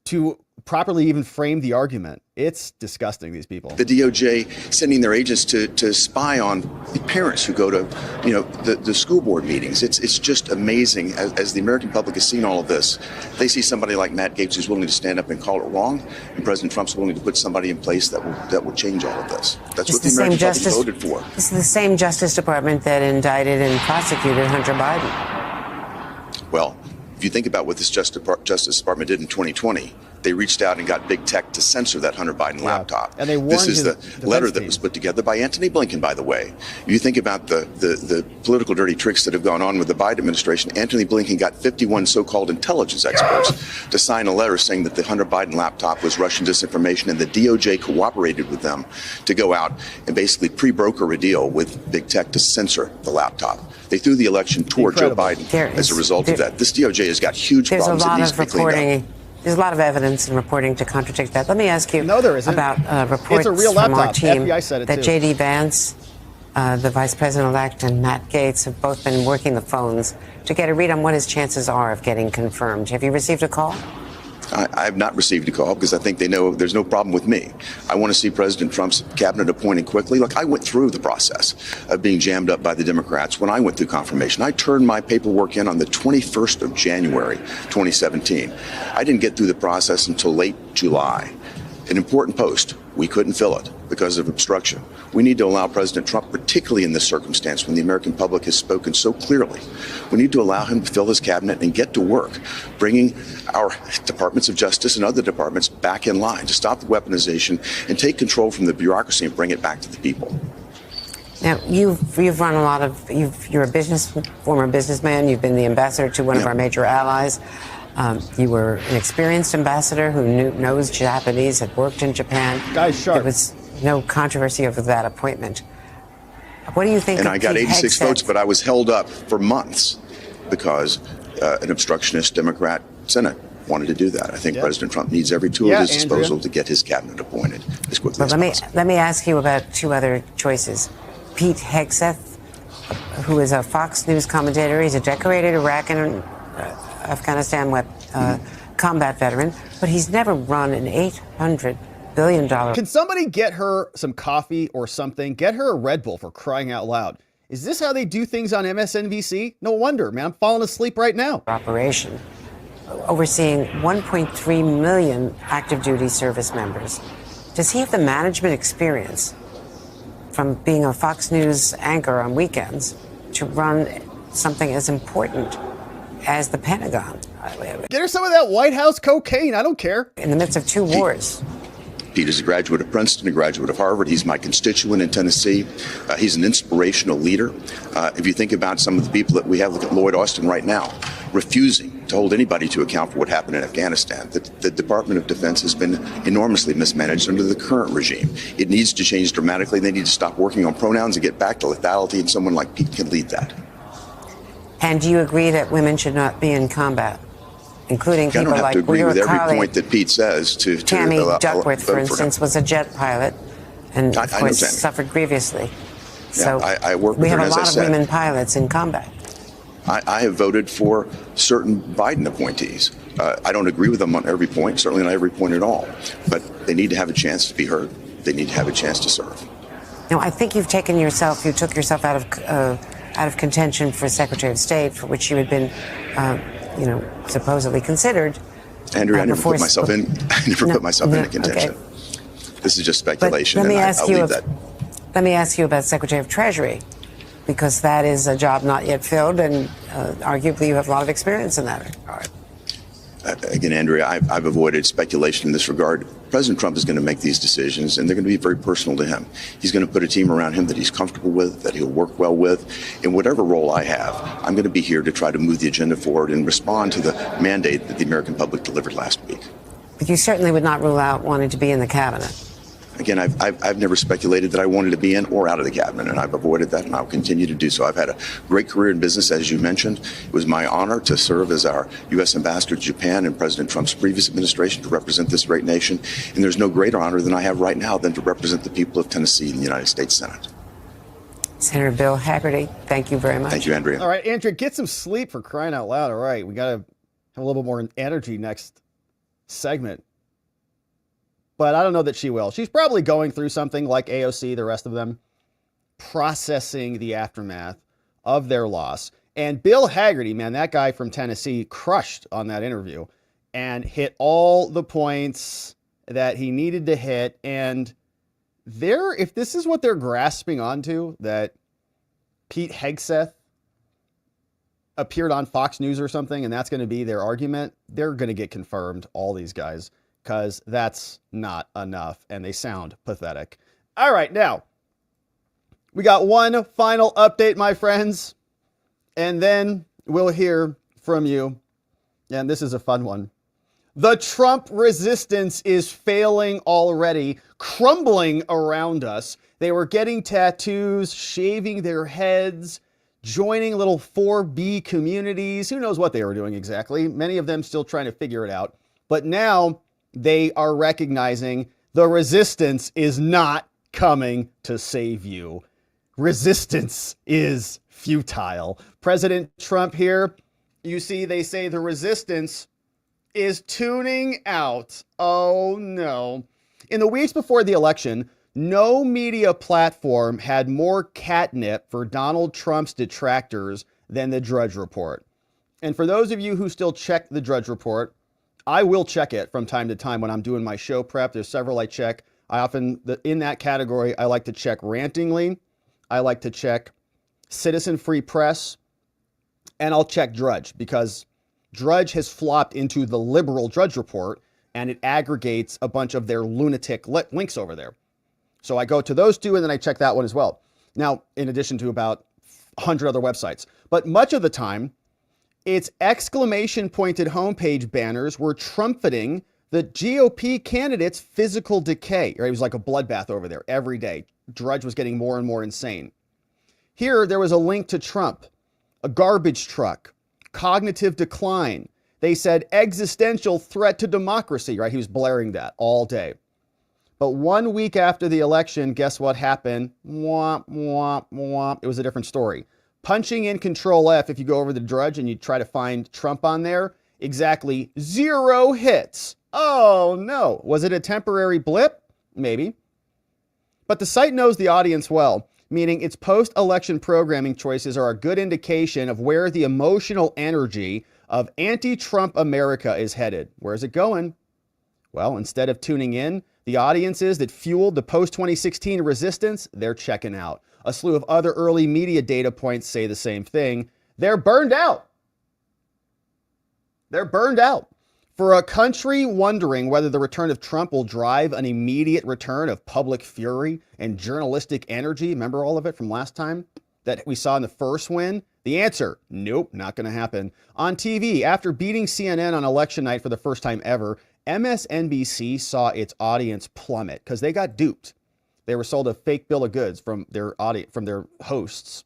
to properly even frame the argument. It's disgusting, these people. The DOJ sending their agents to spy on the parents who go to, the school board meetings. It's just amazing. As the American public has seen all of this, they see somebody like Matt Gaetz who's willing to stand up and call it wrong, and President Trump's willing to put somebody in place that will change all of this. That's what the American public voted for. This is the same Justice Department that indicted and prosecuted Hunter Biden. Well, if you think about what this Justice Department did in 2020, they reached out and got big tech to censor that Hunter Biden laptop. And they warned this is the letter that was put together by Antony Blinken, by the way. You think about the political dirty tricks that have gone on with the Biden administration. Antony Blinken got 51 so-called intelligence experts to sign a letter saying that the Hunter Biden laptop was Russian disinformation, and the DOJ cooperated with them to go out and basically pre-broker a deal with big tech to censor the laptop. They threw the election toward Joe Biden as a result of that. This DOJ has got huge problems that needs to be cleaned up. There's a lot of evidence and reporting to contradict that. Let me ask you about reports from our team FBI said it that too. J.D. Vance, the vice president-elect, and Matt Gaetz have both been working the phones to get a read on what his chances are of getting confirmed. Have you received a call? I have not received a call because I think they know there's no problem with me. I want to see President Trump's cabinet appointed quickly. Look, I went through the process of being jammed up by the Democrats when I went through confirmation. I turned my paperwork in on the 21st of January, 2017. I didn't get through the process until late July. An important post. We couldn't fill it because of obstruction. We need to allow President Trump, particularly in this circumstance when the American public has spoken so clearly, we need to allow him to fill his cabinet and get to work, bringing our departments of justice and other departments back in line to stop the weaponization and take control from the bureaucracy and bring it back to the people. Now, you've run a lot of, you're a former businessman. You've been the ambassador to one of our major allies. You were an experienced ambassador who knows Japanese, had worked in Japan. Guy's sharp. There was no controversy over that appointment. What do you think And of I got Pete 86 Hegseth? votes, but I was held up for months because an obstructionist Democrat Senate wanted to do that. I think President Trump needs every tool at his disposal to get his cabinet appointed as quickly as possible. Let me ask you about two other choices. Pete Hegseth, who is a Fox News commentator. He's a decorated Iraq and Afghanistan combat veteran, but he's never run an $800 billion. Can somebody get her some coffee or something? Get her a Red Bull, for crying out loud. Is this how they do things on MSNBC? No wonder, man. I'm falling asleep right now. Operation overseeing 1.3 million active duty service members. Does he have the management experience from being a Fox News anchor on weekends to run something as important as the Pentagon? Get her some of that White House cocaine. I don't care. In the midst of two wars. Pete is a graduate of Princeton, a graduate of Harvard. He's my constituent in Tennessee. He's an inspirational leader. If you think about some of the people that we have, look at Lloyd Austin right now, refusing to hold anybody to account for what happened in Afghanistan. The Department of Defense has been enormously mismanaged under the current regime. It needs to change dramatically. They need to stop working on pronouns and get back to lethality, and someone like Pete can lead that. And do you agree that women should not be in combat? Including people I don't have like to agree with every colleague, point that Pete says. Tammy Duckworth, for instance, was a jet pilot and, of course, suffered grievously. So I work with we her, have and a as I lot of said, women pilots in combat. I have voted for certain Biden appointees. I don't agree with them on every point, certainly not every point at all. But they need to have a chance to be heard. They need to have a chance to serve. Now, I think you took yourself out of contention for Secretary of State, for which you had been, supposedly considered. Andrew, I never put myself in. I never put myself into contention. Okay. This is just speculation. But Let me ask you about Secretary of Treasury, because that is a job not yet filled, and arguably you have a lot of experience in that regard. Again, Andrea, I've avoided speculation in this regard. President Trump is going to make these decisions, and they're going to be very personal to him. He's going to put a team around him that he's comfortable with, that he'll work well with. In whatever role I have, I'm going to be here to try to move the agenda forward and respond to the mandate that the American public delivered last week. But you certainly would not rule out wanting to be in the cabinet. Again, I've never speculated that I wanted to be in or out of the cabinet, and I've avoided that, and I'll continue to do so. I've had a great career in business, as you mentioned. It was my honor to serve as our U.S. ambassador to Japan in President Trump's previous administration to represent this great nation, and there's no greater honor than I have right now than to represent the people of Tennessee in the United States Senate. Senator Bill Hagerty, thank you very much. Thank you, Andrea. All right, Andrea, get some sleep, for crying out loud. All right, we got to have a little more energy next segment. But I don't know that she will. She's probably going through something like AOC, the rest of them, processing the aftermath of their loss. And Bill Hagerty, man, that guy from Tennessee, crushed on that interview and hit all the points that he needed to hit. And if this is what they're grasping onto, that Pete Hegseth appeared on Fox News or something, and that's going to be their argument, they're going to get confirmed, all these guys, because that's not enough, and they sound pathetic. All right, now, we got one final update, my friends, and then we'll hear from you, and this is a fun one. The Trump resistance is failing already, crumbling around us. They were getting tattoos, shaving their heads, joining little 4B communities. Who knows what they were doing exactly? Many of them still trying to figure it out. But now they are recognizing the resistance is not coming to save you. Resistance is futile. President Trump here, you see, they say the resistance is tuning out. Oh no. In the weeks before the election, no media platform had more catnip for Donald Trump's detractors than the Drudge Report. And for those of you who still check the Drudge Report, I will check it from time to time when I'm doing my show prep. There's several I check. I often, in that category, I like to check Rantingly. I like to check Citizen Free Press. And I'll check Drudge, because Drudge has flopped into the liberal Drudge Report, and it aggregates a bunch of their lunatic links over there. So I go to those two, and then I check that one as well. Now, in addition to about 100 other websites. But much of the time, its exclamation-pointed homepage banners were trumpeting the GOP candidate's physical decay. It was like a bloodbath over there every day. Drudge was getting more and more insane. Here, there was a link to Trump, a garbage truck, cognitive decline. They said existential threat to democracy, right? He was blaring that all day. But 1 week after the election, guess what happened? Womp, womp, womp. It was a different story. Punching in Control F, if you go over the Drudge and you try to find Trump on there, exactly 0 hits. Oh no. Was it a temporary blip? Maybe. But the site knows the audience well, meaning its post-election programming choices are a good indication of where the emotional energy of anti-Trump America is headed. Where's it going? Well, instead of tuning in, The audiences that fueled the post-2016 resistance, they're checking out. A slew of other early media data points say the same thing. They're burned out. They're burned out. For a country wondering whether the return of Trump will drive an immediate return of public fury and journalistic energy, remember all of it from last time that we saw in the first win? The answer, nope, not going to happen. On TV, after beating CNN on election night for the first time ever, MSNBC saw its audience plummet because they got duped. They were sold a fake bill of goods from their hosts.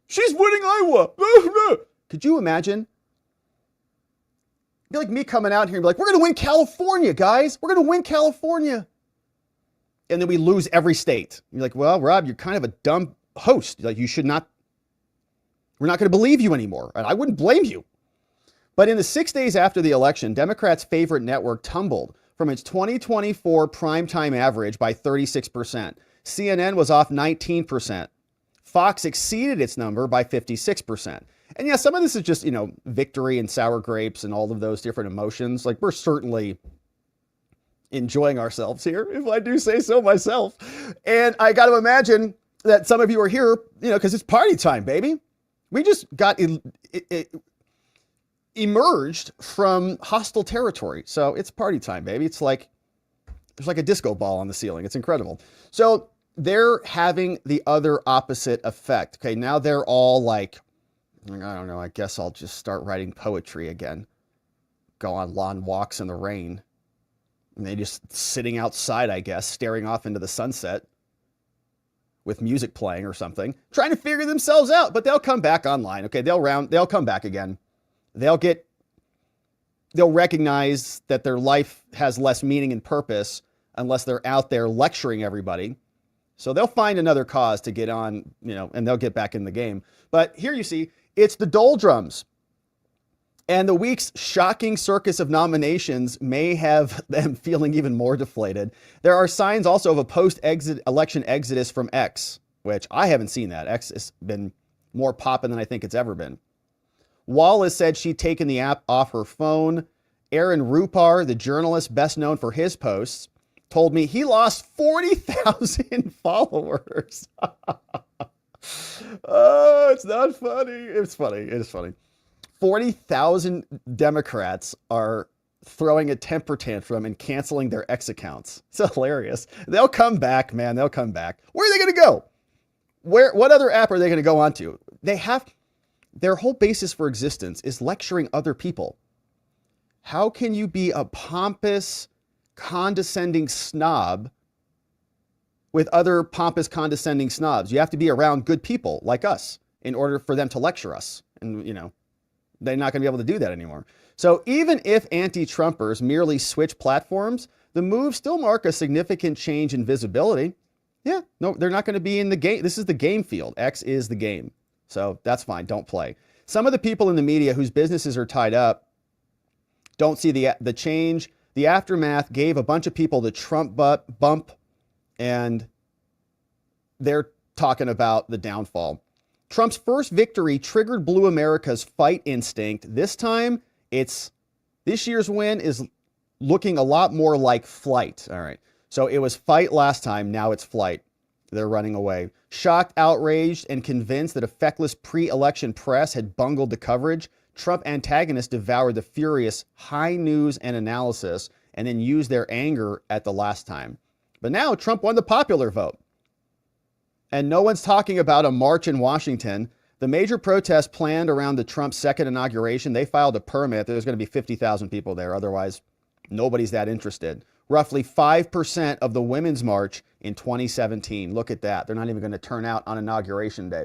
She's winning Iowa. Could you imagine? It'd be like me coming out here and be like, we're going to win California, guys. We're going to win California. And then we lose every state. You're like, well, Rob, you're kind of a dumb host. Like, you should not. We're not going to believe you anymore. And I wouldn't blame you. But in the 6 days after the election, Democrats' favorite network tumbled from its 2024 primetime average by 36%. CNN was off 19%. Fox exceeded its number by 56%. And yeah, some of this is just, victory and sour grapes and all of those different emotions. Like, we're certainly enjoying ourselves here, if I do say so myself. And I got to imagine that some of you are here, because it's party time, baby. We just got emerged from hostile territory. So it's party time, baby. It's like, there's like a disco ball on the ceiling. It's incredible. So they're having the other opposite effect. Okay, now they're all like, I don't know, I guess I'll just start writing poetry again. Go on lawn walks in the rain. And they just sitting outside, I guess, staring off into the sunset with music playing or something, trying to figure themselves out, but they'll come back online. Okay, they'll come back again. They'll recognize that their life has less meaning and purpose unless they're out there lecturing everybody. So they'll find another cause to get on, and they'll get back in the game. But here you see, it's the doldrums. And the week's shocking circus of nominations may have them feeling even more deflated. There are signs also of a post-election exodus from X, which I haven't seen that. X has been more popping than I think it's ever been. Wallace said she'd taken the app off her phone. Aaron Rupar, the journalist best known for his posts, told me he lost 40,000 followers. Oh, it's not funny. It's funny. It's funny. 40,000 Democrats are throwing a temper tantrum and canceling their X accounts. It's hilarious. They'll come back, man. They'll come back. Where are they going to go? What other app are they going to go onto? Their whole basis for existence is lecturing other people. How can you be a pompous, condescending snob with other pompous, condescending snobs? You have to be around good people like us in order for them to lecture us. And, they're not going to be able to do that anymore. So even if anti-Trumpers merely switch platforms, the moves still mark a significant change in visibility. Yeah, no, they're not going to be in the game. This is the game field. X is the game. So that's fine. Don't play. Some of the people in the media whose businesses are tied up don't see the change. The aftermath gave a bunch of people the Trump bump, and they're talking about the downfall. Trump's first victory triggered Blue America's fight instinct. This time, this year's win is looking a lot more like flight. All right. So it was fight last time. Now it's flight. They're running away. Shocked, outraged, and convinced that a feckless pre-election press had bungled the coverage, Trump antagonists devoured the furious high news and analysis and then used their anger at the last time. But now Trump won the popular vote. And no one's talking about a march in Washington. The major protest planned around the Trump second inauguration, they filed a permit. There's going to be 50,000 people there. Otherwise, nobody's that interested. Roughly 5% of the Women's March in 2017. Look at that. They're not even going to turn out on Inauguration Day.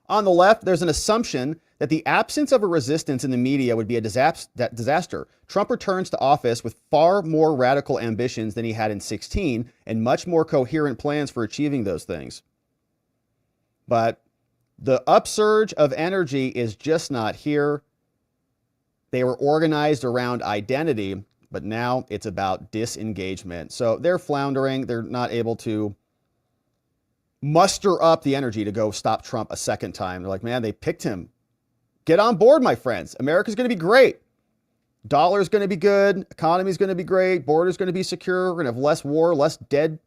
On the left, there's an assumption that the absence of a resistance in the media would be a disaster. Trump returns to office with far more radical ambitions than he had in 2016 and much more coherent plans for achieving those things. But the upsurge of energy is just not here. They were organized around identity, but now it's about disengagement. So they're floundering. They're not able to muster up the energy to go stop Trump a second time. They're like, man, they picked him. Get on board, my friends. America's going to be great. Dollar's going to be good. Economy's going to be great. Border's going to be secure. We're going to have less war, less dead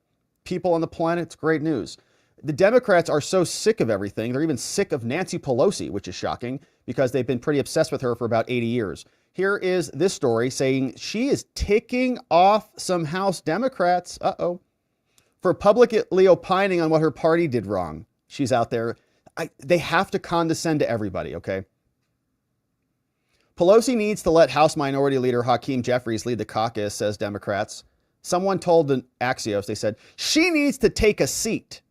people on the planet. It's great news. The Democrats are so sick of everything. They're even sick of Nancy Pelosi, which is shocking because they've been pretty obsessed with her for about 80 years. Here is this story saying she is ticking off some House Democrats, for publicly opining on what her party did wrong. She's out there. They have to condescend to everybody, okay? Pelosi needs to let House Minority Leader Hakeem Jeffries lead the caucus, says Democrats. Someone told the Axios, they said, she needs to take a seat.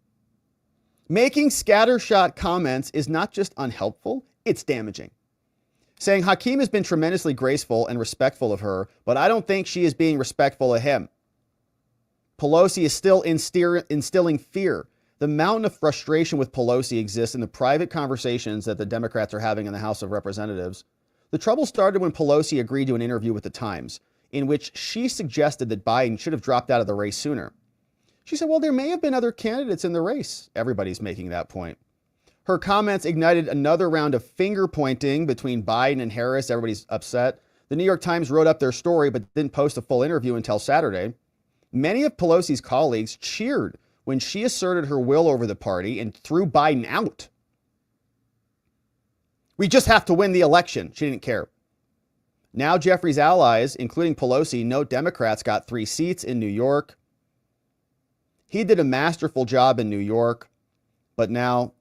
Making scattershot comments is not just unhelpful, it's damaging. Saying Hakeem has been tremendously graceful and respectful of her, but I don't think she is being respectful of him. Pelosi is still instilling fear. The mountain of frustration with Pelosi exists in the private conversations that the Democrats are having in the House of Representatives. The trouble started when Pelosi agreed to an interview with the Times, in which she suggested that Biden should have dropped out of the race sooner. She said, well, there may have been other candidates in the race. Everybody's making that point. Her comments ignited another round of finger pointing between Biden and Harris. Everybody's upset. The New York Times wrote up their story, but didn't post a full interview until Saturday. Many of Pelosi's colleagues cheered when she asserted her will over the party and threw Biden out. We just have to win the election. She didn't care. Now Jeffries' allies, including Pelosi, note Democrats got 3 seats in New York. He did a masterful job in New York, but now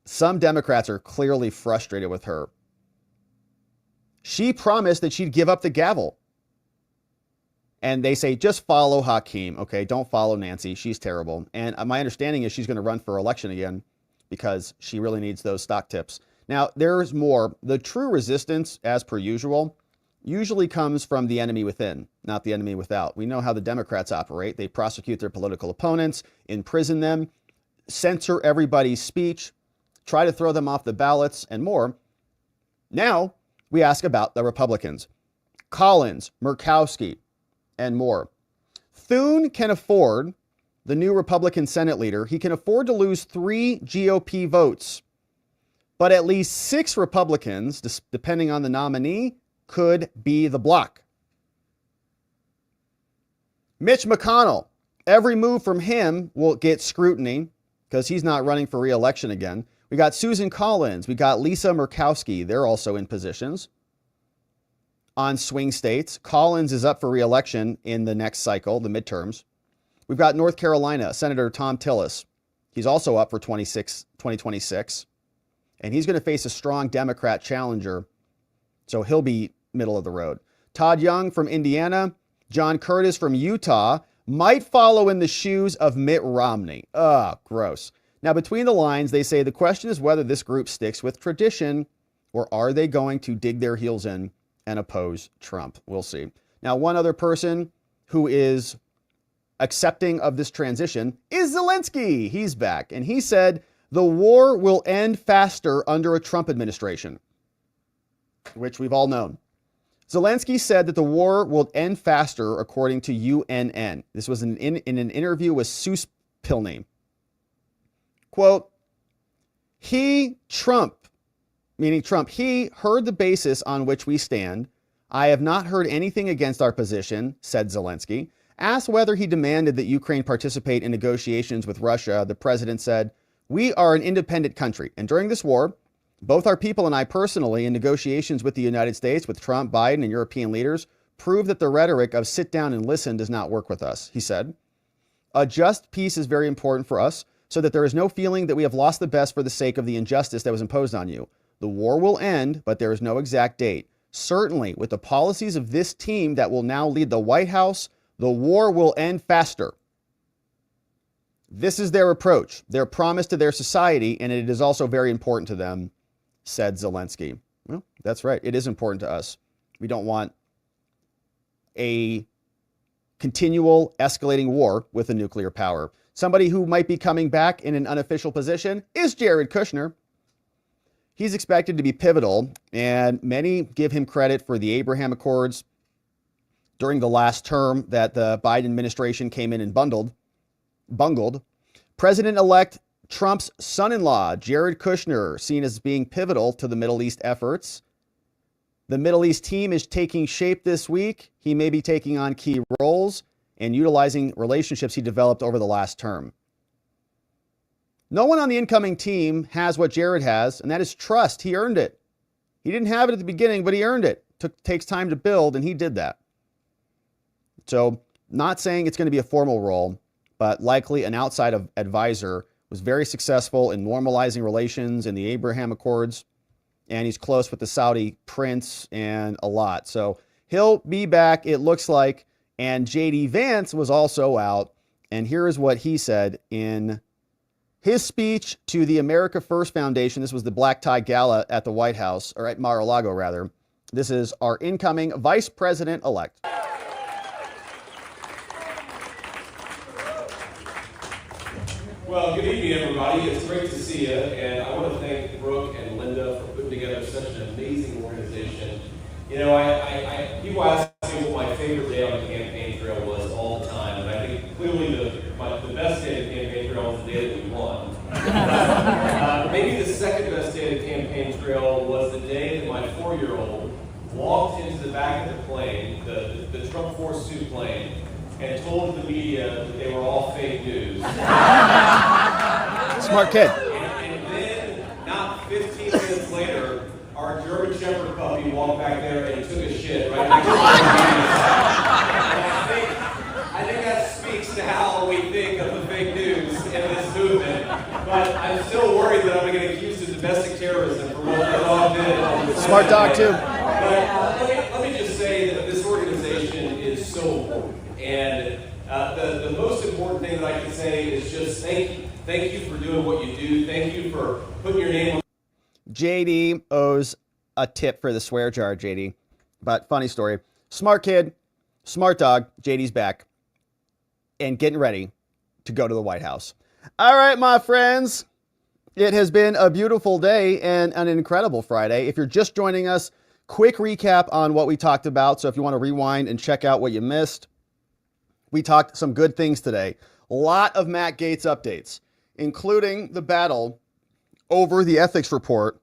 some Democrats are clearly frustrated with her. She promised that she'd give up the gavel. And they say, just follow Hakeem, okay? Don't follow Nancy. She's terrible. And my understanding is she's going to run for election again because she really needs those stock tips. Now, there's more. The true resistance, as per usual, usually comes from the enemy within, not the enemy without. We know how the Democrats operate. They prosecute their political opponents, imprison them, censor everybody's speech, try to throw them off the ballots, and more. Now, we ask about the Republicans. Collins, Murkowski, and more. Thune can afford, the new Republican Senate leader, he can afford to lose 3 GOP votes. But at least 6 Republicans, depending on the nominee, could be the block. Mitch McConnell, every move from him will get scrutiny because he's not running for re-election again. We got Susan Collins. We got Lisa Murkowski. They're also in positions on swing states. Collins is up for re-election in the next cycle, the midterms. We've got North Carolina, Senator Tom Tillis. He's also up for 2026. And he's going to face a strong Democrat challenger. So he'll be middle of the road. Todd Young from Indiana, John Curtis from Utah might follow in the shoes of Mitt Romney. Gross. Now, between the lines, they say the question is whether this group sticks with tradition or are they going to dig their heels in and oppose Trump? We'll see. Now, one other person who is accepting of this transition is Zelensky. He's back. And he said the war will end faster under a Trump administration, which we've all known. Zelensky said that the war will end faster, according to UNN. This was in an interview with Seuss Pilney. Quote, Trump, he heard the basis on which we stand. I have not heard anything against our position, said Zelensky. Asked whether he demanded that Ukraine participate in negotiations with Russia, the president said, we are an independent country, and during this war, both our people and I personally, in negotiations with the United States, with Trump, Biden, and European leaders, prove that the rhetoric of sit down and listen does not work with us, he said. A just peace is very important for us, so that there is no feeling that we have lost the best for the sake of the injustice that was imposed on you. The war will end, but there is no exact date. Certainly, with the policies of this team that will now lead the White House, the war will end faster. This is their approach, their promise to their society, and it is also very important to them, said Zelensky. Well, that's right. It is important to us. We don't want a continual escalating war with a nuclear power. Somebody who might be coming back in an unofficial position is Jared Kushner. He's expected to be pivotal, and many give him credit for the Abraham Accords during the last term that the Biden administration came in and bungled. President-elect Trump's son-in-law, Jared Kushner, seen as being pivotal to the Middle East efforts. The Middle East team is taking shape this week. He may be taking on key roles and utilizing relationships he developed over the last term. No one on the incoming team has what Jared has, and that is trust. He earned it. He didn't have it at the beginning, but he earned it. Takes time to build, and he did that. So, not saying it's going to be a formal role, but likely an outside advisor. Was very successful in normalizing relations in the Abraham Accords, and he's close with the Saudi prince and a lot. So he'll be back, it looks like. And J.D. Vance was also out, and here is what he said in his speech to the America First Foundation. This was the black tie gala at the White House, or at Mar-a-Lago, rather. This is our incoming vice president-elect. Well, good evening, everybody. It's great to see you, and I want to thank Brooke and Linda for putting together such an amazing organization. You know, people ask me what my favorite day on the campaign trail was all the time, and I think clearly the best day of the campaign trail was the day that we won. Maybe the second best day of the campaign trail was the day that my 4-year-old walked into the back of the plane, the Trump 4-suit plane, and told the media that they were all fake news. Smart kid. And then, not 15 minutes later, our German Shepherd puppy walked back there and took a shit right next to the media. I think that speaks to how we think of the fake news in this movement. But I'm still worried that I'm going to get accused of domestic terrorism for what the dog did. Smart dog, too. But let me just say that this organization is so important. And the most important thing that I can say is just thank you. Thank you for doing what you do. Thank you for putting your name on. JD owes a tip for the swear jar, JD. But funny story. Smart kid, smart dog. JD's back and getting ready to go to the White House. All right, my friends. It has been a beautiful day and an incredible Friday. If you're just joining us, quick recap on what we talked about. So if you want to rewind and check out what you missed, we talked some good things today. A lot of Matt Gaetz updates, including the battle over the ethics report,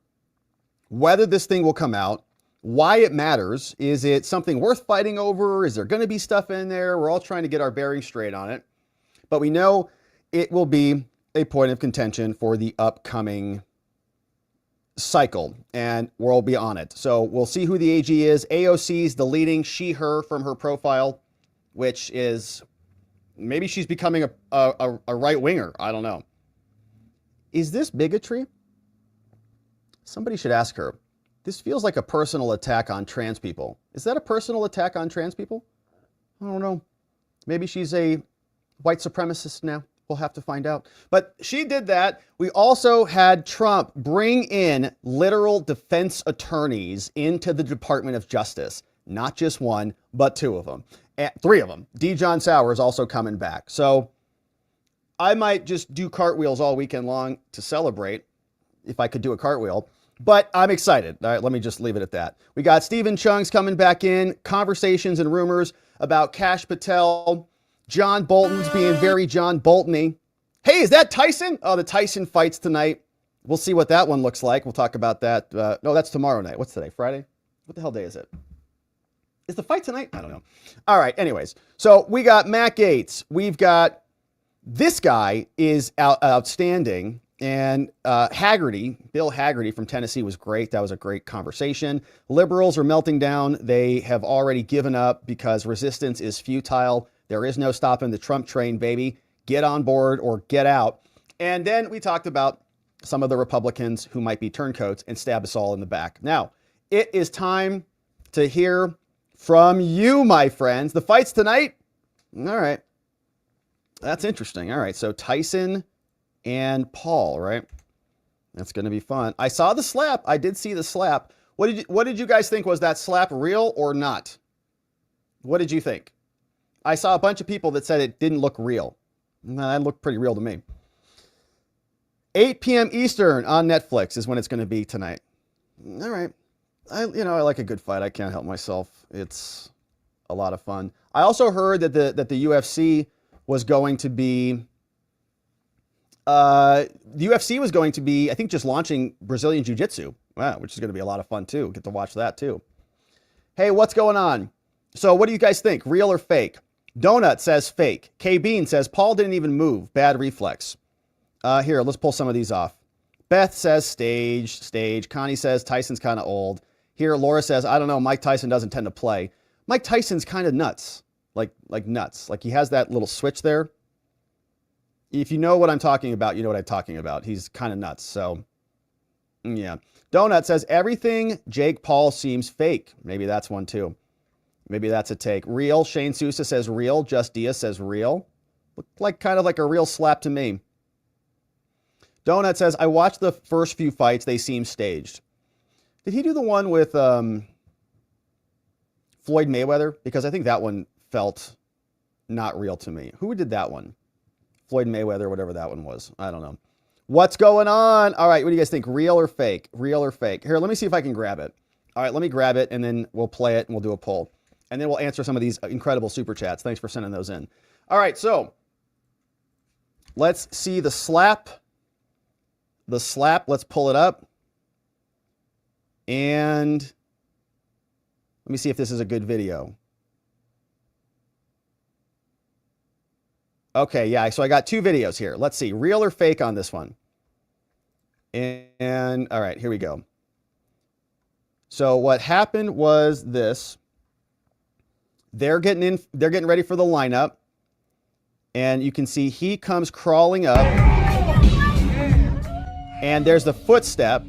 whether this thing will come out, why it matters. Is it something worth fighting over? Is there going to be stuff in there? We're all trying to get our bearings straight on it. But we know it will be a point of contention for the upcoming cycle, and we'll be on it. So we'll see who the AG is. AOC's deleting she, her from her profile, which is maybe she's becoming a right-winger. I don't know. Is this bigotry? Somebody should ask her. This feels like a personal attack on trans people. Is that a personal attack on trans people? I don't know. Maybe she's a white supremacist now. We'll have to find out. But she did that. We also had Trump bring in literal defense attorneys into the Department of Justice. Not just one, but 2 of them. 3 of them. D. John Sauer is also coming back. So I might just do cartwheels all weekend long to celebrate if I could do a cartwheel. But I'm excited. All right, let me just leave it at that. We got Stephen Chung's coming back in. Conversations and rumors about Kash Patel. John Bolton's being very John Bolton-y. Hey, is that Tyson? Oh, the Tyson fight's tonight. We'll see what that one looks like. We'll talk about that. No, that's tomorrow night. What's today? Friday? What the hell day is it? Is the fight tonight? I don't know. All right, anyways. So we got Matt Gaetz. We've got this guy is outstanding. And Haggerty, Bill Haggerty from Tennessee was great. That was a great conversation. Liberals are melting down. They have already given up because resistance is futile. There is no stopping the Trump train, baby. Get on board or get out. And then we talked about some of the Republicans who might be turncoats and stab us all in the back. Now, it is time to hear from you, my friends. The fight's tonight? All right. That's interesting. All right. So Tyson and Paul, right? That's going to be fun. I saw the slap. I did see the slap. What did you guys think? Was that slap real or not? What did you think? I saw a bunch of people that said it didn't look real. That looked pretty real to me. 8 p.m. Eastern on Netflix is when it's going to be tonight. All right. I like a good fight. I can't help myself. It's a lot of fun. I also heard that the UFC was going to be I think just launching Brazilian Jiu-Jitsu, which is going to be a lot of fun too. Get to watch that too. Hey, what's going on? So what do you guys think? Real or fake? Donut says fake. K-Bean says Paul didn't even move. Bad reflex. Here, let's pull some of these off. Beth says stage. Connie says Tyson's kind of old. Here, Laura says, I don't know, Mike Tyson doesn't tend to play. Mike Tyson's kind of nuts. Like nuts. Like he has that little switch there. If you know what I'm talking about, you know what I'm talking about. He's kind of nuts. So, yeah. Donut says everything Jake Paul seems fake. Maybe that's one too. Maybe that's a take. Real. Shane Sousa says real. Just Dia says real. Looked like kind of like a real slap to me. Donut says, I watched the first few fights. They seem staged. Did he do the one with Floyd Mayweather? Because I think that one felt not real to me. Who did that one? Floyd Mayweather, whatever that one was. I don't know. What's going on? All right, what do you guys think? Real or fake? Real or fake? Here, let me see if I can grab it. All right, let me grab it, and then we'll play it, and we'll do a poll. And then we'll answer some of these incredible super chats. Thanks for sending those in. All right, so let's see the slap. The slap, let's pull it up. And let me see if this is a good video. Okay, yeah, so I got two videos here. Let's see, real or fake on this one. And all right, here we go. So what happened was this. They're getting ready for the lineup. And you can see he comes crawling up. And there's the footstep.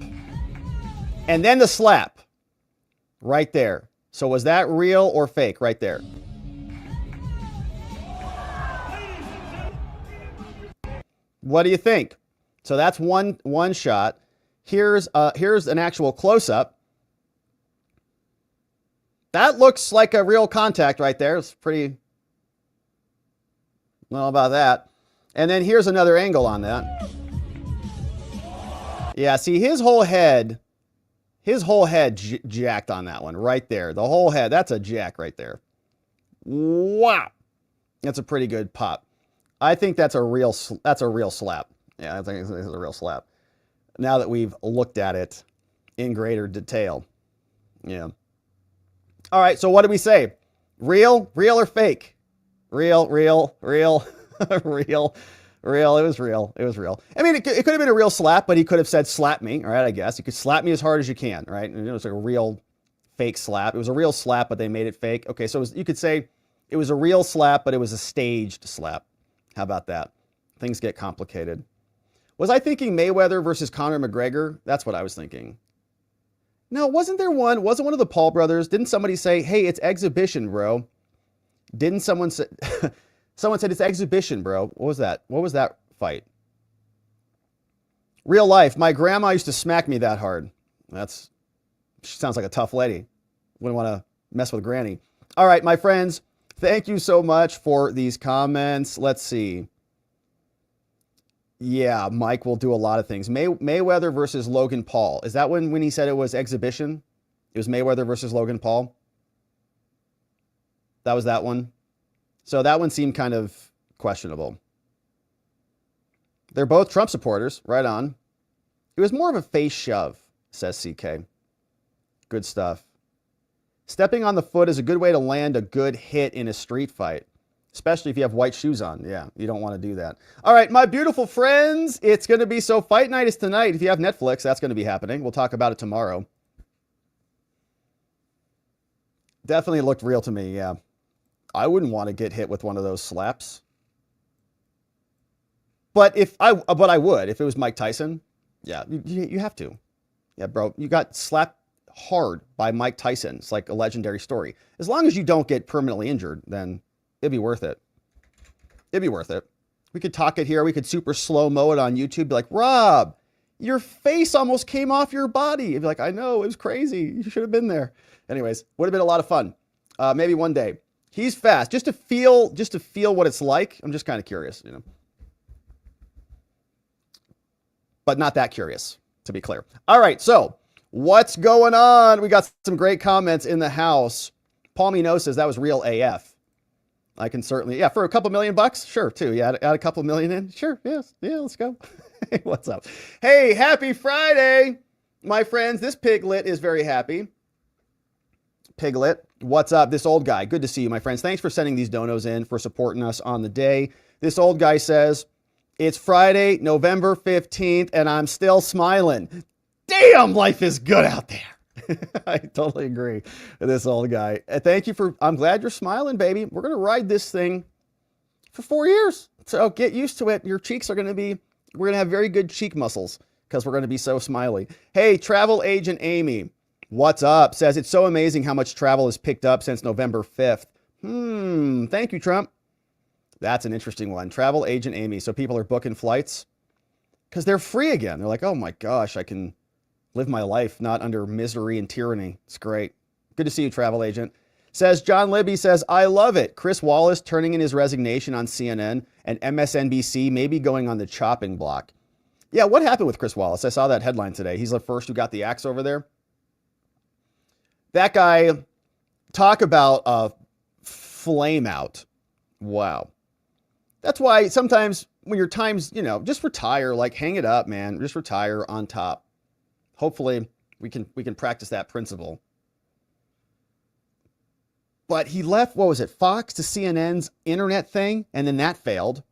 And then the slap. Right there. So was that real or fake right there? What do you think? So that's one shot. Here's an actual close-up. That looks like a real contact right there. It's pretty, I don't know about that. And then here's another angle on that. Yeah, see his whole head jacked on that one right there. The whole head, that's a jack right there. Wow. That's a pretty good pop. I think that's a real slap. Yeah, I think it's a real slap. Now that we've looked at it in greater detail. Yeah. All right, so what do we say? Real or fake? Real. Real. It was real. I mean, it could have been a real slap, but he could have said slap me, all right, I guess. You could slap me as hard as you can, right? And it was like a real fake slap. It was a real slap, but they made it fake. Okay, so you could say it was a real slap, but it was a staged slap. How about that? Things get complicated. Was I thinking Mayweather versus Conor McGregor? That's what I was thinking. No, wasn't one of the Paul brothers? Didn't somebody say, hey, it's exhibition, bro? Didn't someone say, someone said it's exhibition, bro. What was that? What was that fight? Real life. My grandma used to smack me that hard. She sounds like a tough lady. Wouldn't want to mess with Granny. All right, my friends, thank you so much for these comments. Let's see. Yeah, Mike will do a lot of things. Mayweather versus Logan Paul. Is that when he said it was exhibition? It was Mayweather versus Logan Paul? That was that one? So that one seemed kind of questionable. They're both Trump supporters. Right on. It was more of a face shove, says CK. Good stuff. Stepping on the foot is a good way to land a good hit in a street fight. Especially if you have white shoes on. Yeah, you don't want to do that. All right, my beautiful friends, it's going to be so fight night is tonight. If you have Netflix, that's going to be happening. We'll talk about it tomorrow. Definitely looked real to me, yeah. I wouldn't want to get hit with one of those slaps. But I would if it was Mike Tyson. Yeah, you have to. Yeah, bro, you got slapped hard by Mike Tyson. It's like a legendary story. As long as you don't get permanently injured, then it'd be worth it. It'd be worth it. We could talk it here. We could super slow-mo it on YouTube. Be like, Rob, your face almost came off your body. You'd be like, I know, it was crazy. You should have been there. Anyways, would have been a lot of fun. Maybe one day. He's fast. Just to feel what it's like. I'm just kind of curious, you know. But not that curious, to be clear. All right, so what's going on? We got some great comments in the house. Paul Mino says that was real AF. I can certainly, yeah, for a couple $1,000,000, sure, too. Yeah, add a couple million in. Sure, yes, yeah, let's go. Hey, what's up? Hey, happy Friday, my friends. This piglet is very happy. Piglet, what's up? This old guy, good to see you, my friends. Thanks for sending these donos in, for supporting us on the day. This old guy says, it's Friday, November 15th, and I'm still smiling. Damn, life is good out there. I totally agree with this old guy. Thank you I'm glad you're smiling, baby. We're going to ride this thing for 4 years. So get used to it. Your cheeks are going to we're going to have very good cheek muscles because we're going to be so smiley. Hey, travel agent Amy, what's up? Says it's so amazing how much travel has picked up since November 5th. Thank you, Trump. That's an interesting one. Travel agent Amy. So people are booking flights because they're free again. They're like, oh my gosh, I can live my life not under misery and tyranny. It's great. Good to see you, travel agent. Says John Libby says, I love it. Chris Wallace turning in his resignation on CNN and MSNBC maybe going on the chopping block. Yeah, what happened with Chris Wallace? I saw that headline today. He's the first who got the axe over there. That guy, talk about a flame out. Wow. That's why sometimes when your time's, just retire, like hang it up, man. Just retire on top. Hopefully we can practice that principle. But he left, what was it, Fox to CNN's internet thing, and then that failed.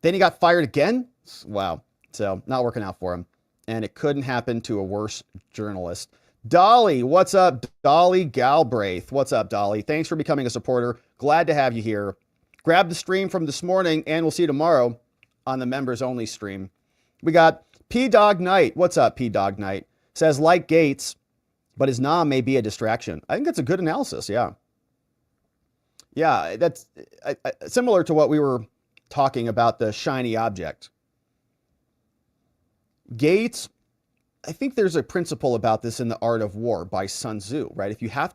Then he got fired again. Wow. So not working out for him. And it couldn't happen to a worse journalist. Dolly, what's up? Dolly Galbraith. What's up, Dolly? Thanks for becoming a supporter. Glad to have you here. Grab the stream from this morning, and we'll see you tomorrow on the members only stream. We got P-Dog Knight. What's up, P-Dog Knight? Says, like Gaetz, but his nom may be a distraction. I think that's a good analysis, yeah. Yeah, that's similar to what we were talking about, the shiny object. Gaetz, I think there's a principle about this in The Art of War by Sun Tzu, right? If you have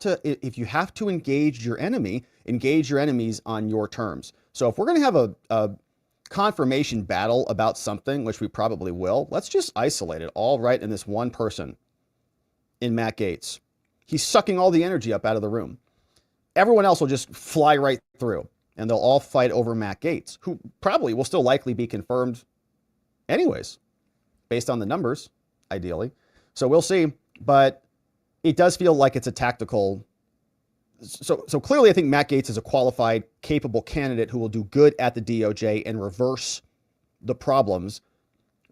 to engage your enemy, engage your enemies on your terms. So if we're going to have a confirmation battle about something, which we probably will, let's just isolate it all right in this one person, in Matt Gaetz. He's sucking all the energy up out of the room. Everyone else will just fly right through, and they'll all fight over Matt Gaetz, who probably will still likely be confirmed anyways, based on the numbers, ideally. So we'll see, but it does feel like it's a tactical. So clearly I think Matt Gaetz is a qualified, capable candidate who will do good at the DOJ and reverse the problems.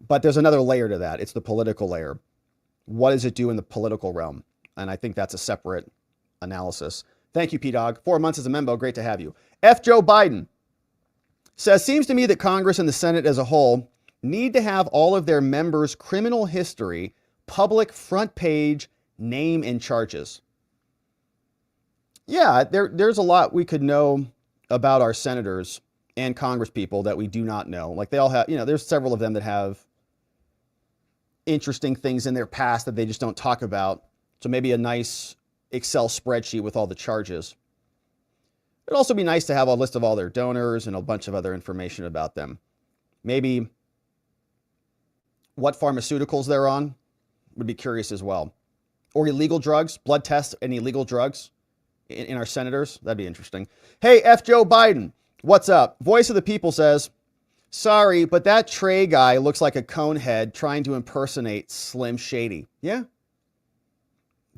But there's another layer to that. It's the political layer. What does it do in the political realm? And I think that's a separate analysis. Thank you, P-Dog. 4 months as a member. Great to have you. F. Joe Biden says, seems to me that Congress and the Senate as a whole need to have all of their members' criminal history, public front page, name, and charges. Yeah, there's a lot we could know about our senators and Congress people that we do not know. Like they all have, there's several of them that have interesting things in their past that they just don't talk about. So maybe a nice Excel spreadsheet with all the charges. It'd also be nice to have a list of all their donors and a bunch of other information about them. Maybe what pharmaceuticals they're on, would be curious as well. Or illegal drugs, blood tests, and illegal drugs in our senators. That'd be interesting. Hey, F. Joe Biden, what's up? Voice of the People says, sorry, but that Trey guy looks like a conehead trying to impersonate Slim Shady. Yeah.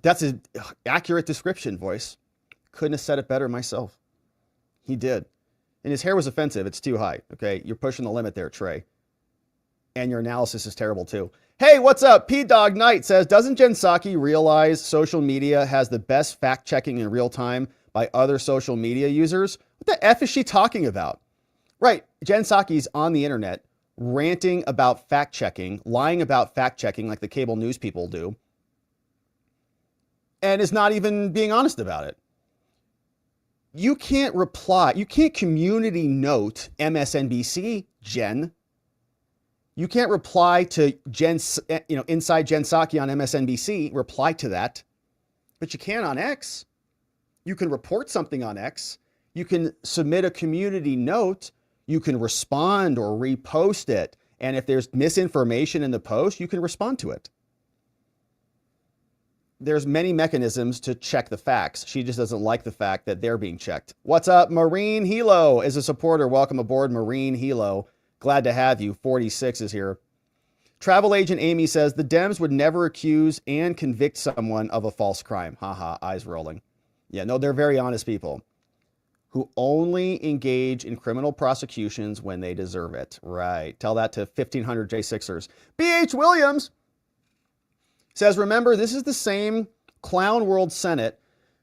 That's an accurate description, Voice. Couldn't have said it better myself. He did. And his hair was offensive. It's too high. Okay. You're pushing the limit there, Trey. And your analysis is terrible too. Hey, what's up? P-Dog Knight says, doesn't Jen Psaki realize social media has the best fact checking in real time by other social media users? What the F is she talking about? Right. Jen Psaki's on the internet ranting about fact checking, lying about fact checking like the cable news people do, and is not even being honest about it. You can't reply. You can't community note MSNBC, Jen. You can't reply to Inside Jen Psaki on MSNBC, reply to that. But you can on X. You can report something on X. You can submit a community note. You can respond or repost it. And if there's misinformation in the post, you can respond to it. There's many mechanisms to check the facts. She just doesn't like the fact that they're being checked. What's up? Marine Hilo is a supporter. Welcome aboard, Marine Hilo. Glad to have you. 46 is here. Travel agent Amy says the Dems would never accuse and convict someone of a false crime. Haha, eyes rolling. Yeah, no, they're very honest people who only engage in criminal prosecutions when they deserve it. Right. Tell that to 1,500 J6ers. B.H. Williams says, remember, this is the same clown world Senate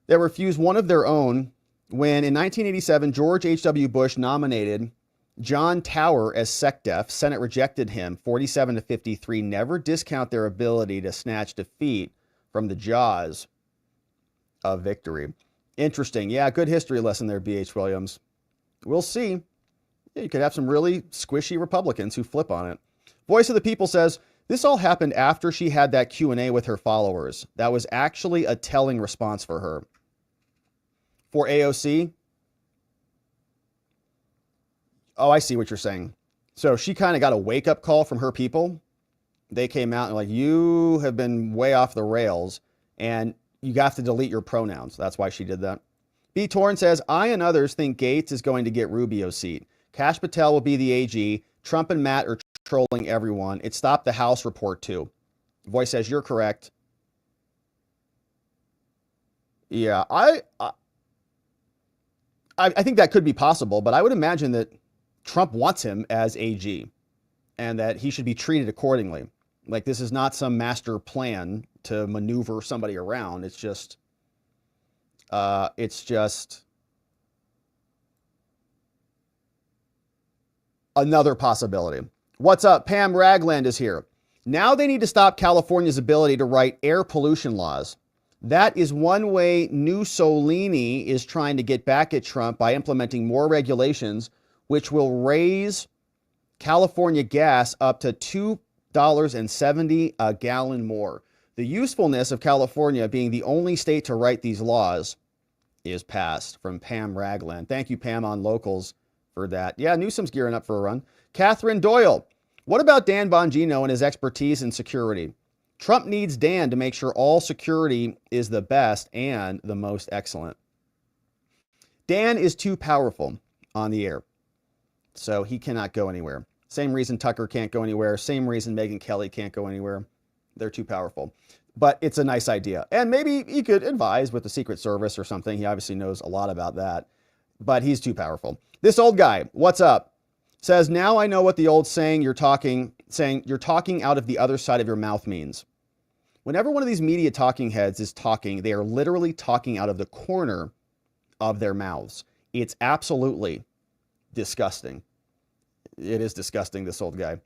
that refused one of their own when in 1987, George H.W. Bush nominated John Tower as SecDef. Senate rejected him 47-53. Never discount their ability to snatch defeat from the jaws of victory. Interesting. Yeah, good history lesson there, B.H. Williams. We'll see. Yeah, you could have some really squishy Republicans who flip on it. Voice of the People says, this all happened after she had that Q&A with her followers. That was actually a telling response for her. For AOC, oh, I see what you're saying. So she kind of got a wake-up call from her people. They came out and like, you have been way off the rails, and you have to delete your pronouns. That's why she did that. B. Torn says, I and others think Gaetz is going to get Rubio's seat. Kash Patel will be the AG. Trump and Matt are trolling everyone. It stopped the House report too. Voice says, you're correct. Yeah, I think that could be possible, but I would imagine that Trump wants him as AG and that he should be treated accordingly. Like, this is not some master plan to maneuver somebody around. It's just another possibility. What's up? Pam Ragland is here. Now they need to stop California's ability to write air pollution laws. That is one way Mussolini is trying to get back at Trump by implementing more regulations, which will raise California gas up to $2.70 a gallon more. The usefulness of California being the only state to write these laws is past. From Pam Ragland. Thank you, Pam, on Locals for that. Yeah, Newsom's gearing up for a run. Catherine Doyle. What about Dan Bongino and his expertise in security? Trump needs Dan to make sure all security is the best and the most excellent. Dan is too powerful on the air, so he cannot go anywhere. Same reason Tucker can't go anywhere. Same reason Megyn Kelly can't go anywhere. They're too powerful. But it's a nice idea. And maybe he could advise with the Secret Service or something. He obviously knows a lot about that. But he's too powerful. This old guy, what's up? Says, now I know what the old saying you're talking out of the other side of your mouth means. Whenever one of these media talking heads is talking, they are literally talking out of the corner of their mouths. It's absolutely disgusting. It is disgusting, this old guy.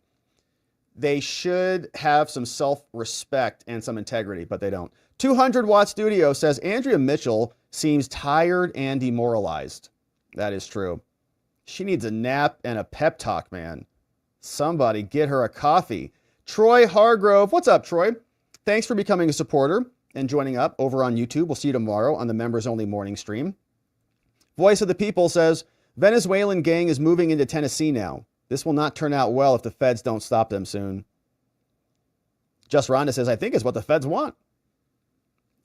They should have some self-respect and some integrity, but they don't. 200 Watt Studio says, Andrea Mitchell seems tired and demoralized. That is true. She needs a nap and a pep talk, man. Somebody get her a coffee. Troy Hargrove. What's up, Troy? Thanks for becoming a supporter and joining up over on YouTube. We'll see you tomorrow on the members only morning stream. Voice of the People says, Venezuelan gang is moving into Tennessee now. This will not turn out well if the feds don't stop them soon. Just Rhonda says, I think it's what the feds want.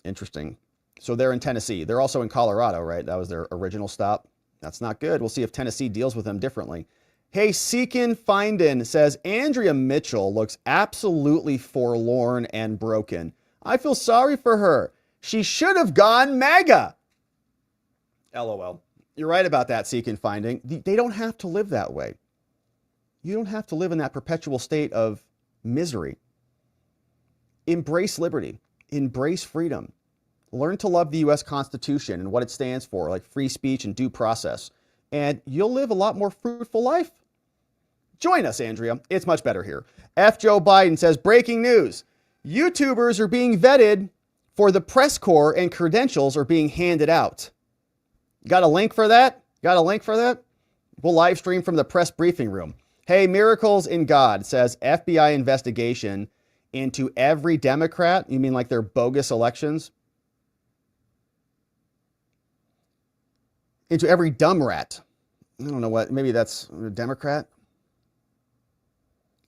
Interesting. So they're in Tennessee. They're also in Colorado, right? That was their original stop. That's not good. We'll see if Tennessee deals with them differently. Hey, Seekin Finden says, Andrea Mitchell looks absolutely forlorn and broken. I feel sorry for her. She should have gone MAGA. LOL. You're right about that, Seekin Finding. They don't have to live that way. You don't have to live in that perpetual state of misery. Embrace liberty. Embrace freedom. Learn to love the U.S. Constitution and what it stands for, like free speech and due process. And you'll live a lot more fruitful life. Join us, Andrea. It's much better here. F. Joe Biden says, breaking news. YouTubers are being vetted for the press corps and credentials are being handed out. Got a link for that? Got a link for that? We'll live stream from the press briefing room. Hey, Miracles in God says FBI investigation into every Democrat. You mean like their bogus elections? Into every dumb rat. I don't know what, maybe that's a Democrat.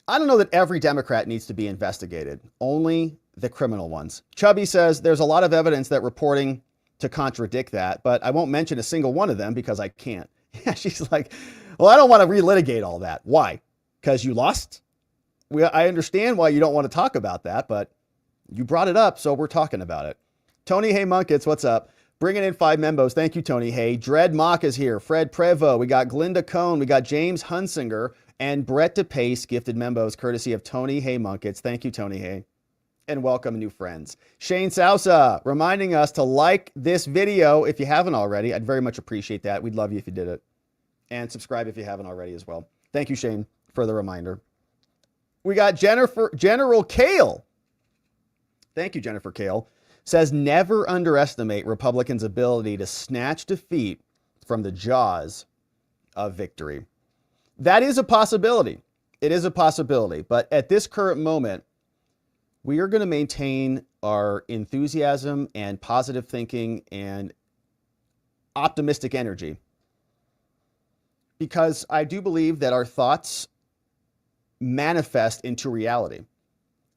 I don't know that every Democrat needs to be investigated, only the criminal ones. Chubby says there's a lot of evidence that reporting to contradict that, but I won't mention a single one of them because I can't. Yeah, she's like, well, I don't want to relitigate all that. Why? Because you lost? I understand why you don't want to talk about that, but you brought it up, so we're talking about it. Tony Hey Munkets, what's up? Bringing in 5 membos. Thank you, Tony Hay. Dread Mock is here. Fred Prevo. We got Glinda Cohn. We got James Hunsinger. And Brett DePace gifted membos courtesy of Tony Hay Munkets. Thank you, Tony Hay. And welcome new friends. Shane Sousa reminding us to like this video if you haven't already. I'd very much appreciate that. We'd love you if you did it. And subscribe if you haven't already as well. Thank you, Shane, for the reminder. We got General Kale. Thank you, Jennifer Kale. Says never underestimate Republicans' ability to snatch defeat from the jaws of victory. That is a possibility. It is a possibility. But at this current moment, we are going to maintain our enthusiasm and positive thinking and optimistic energy, because I do believe that our thoughts manifest into reality.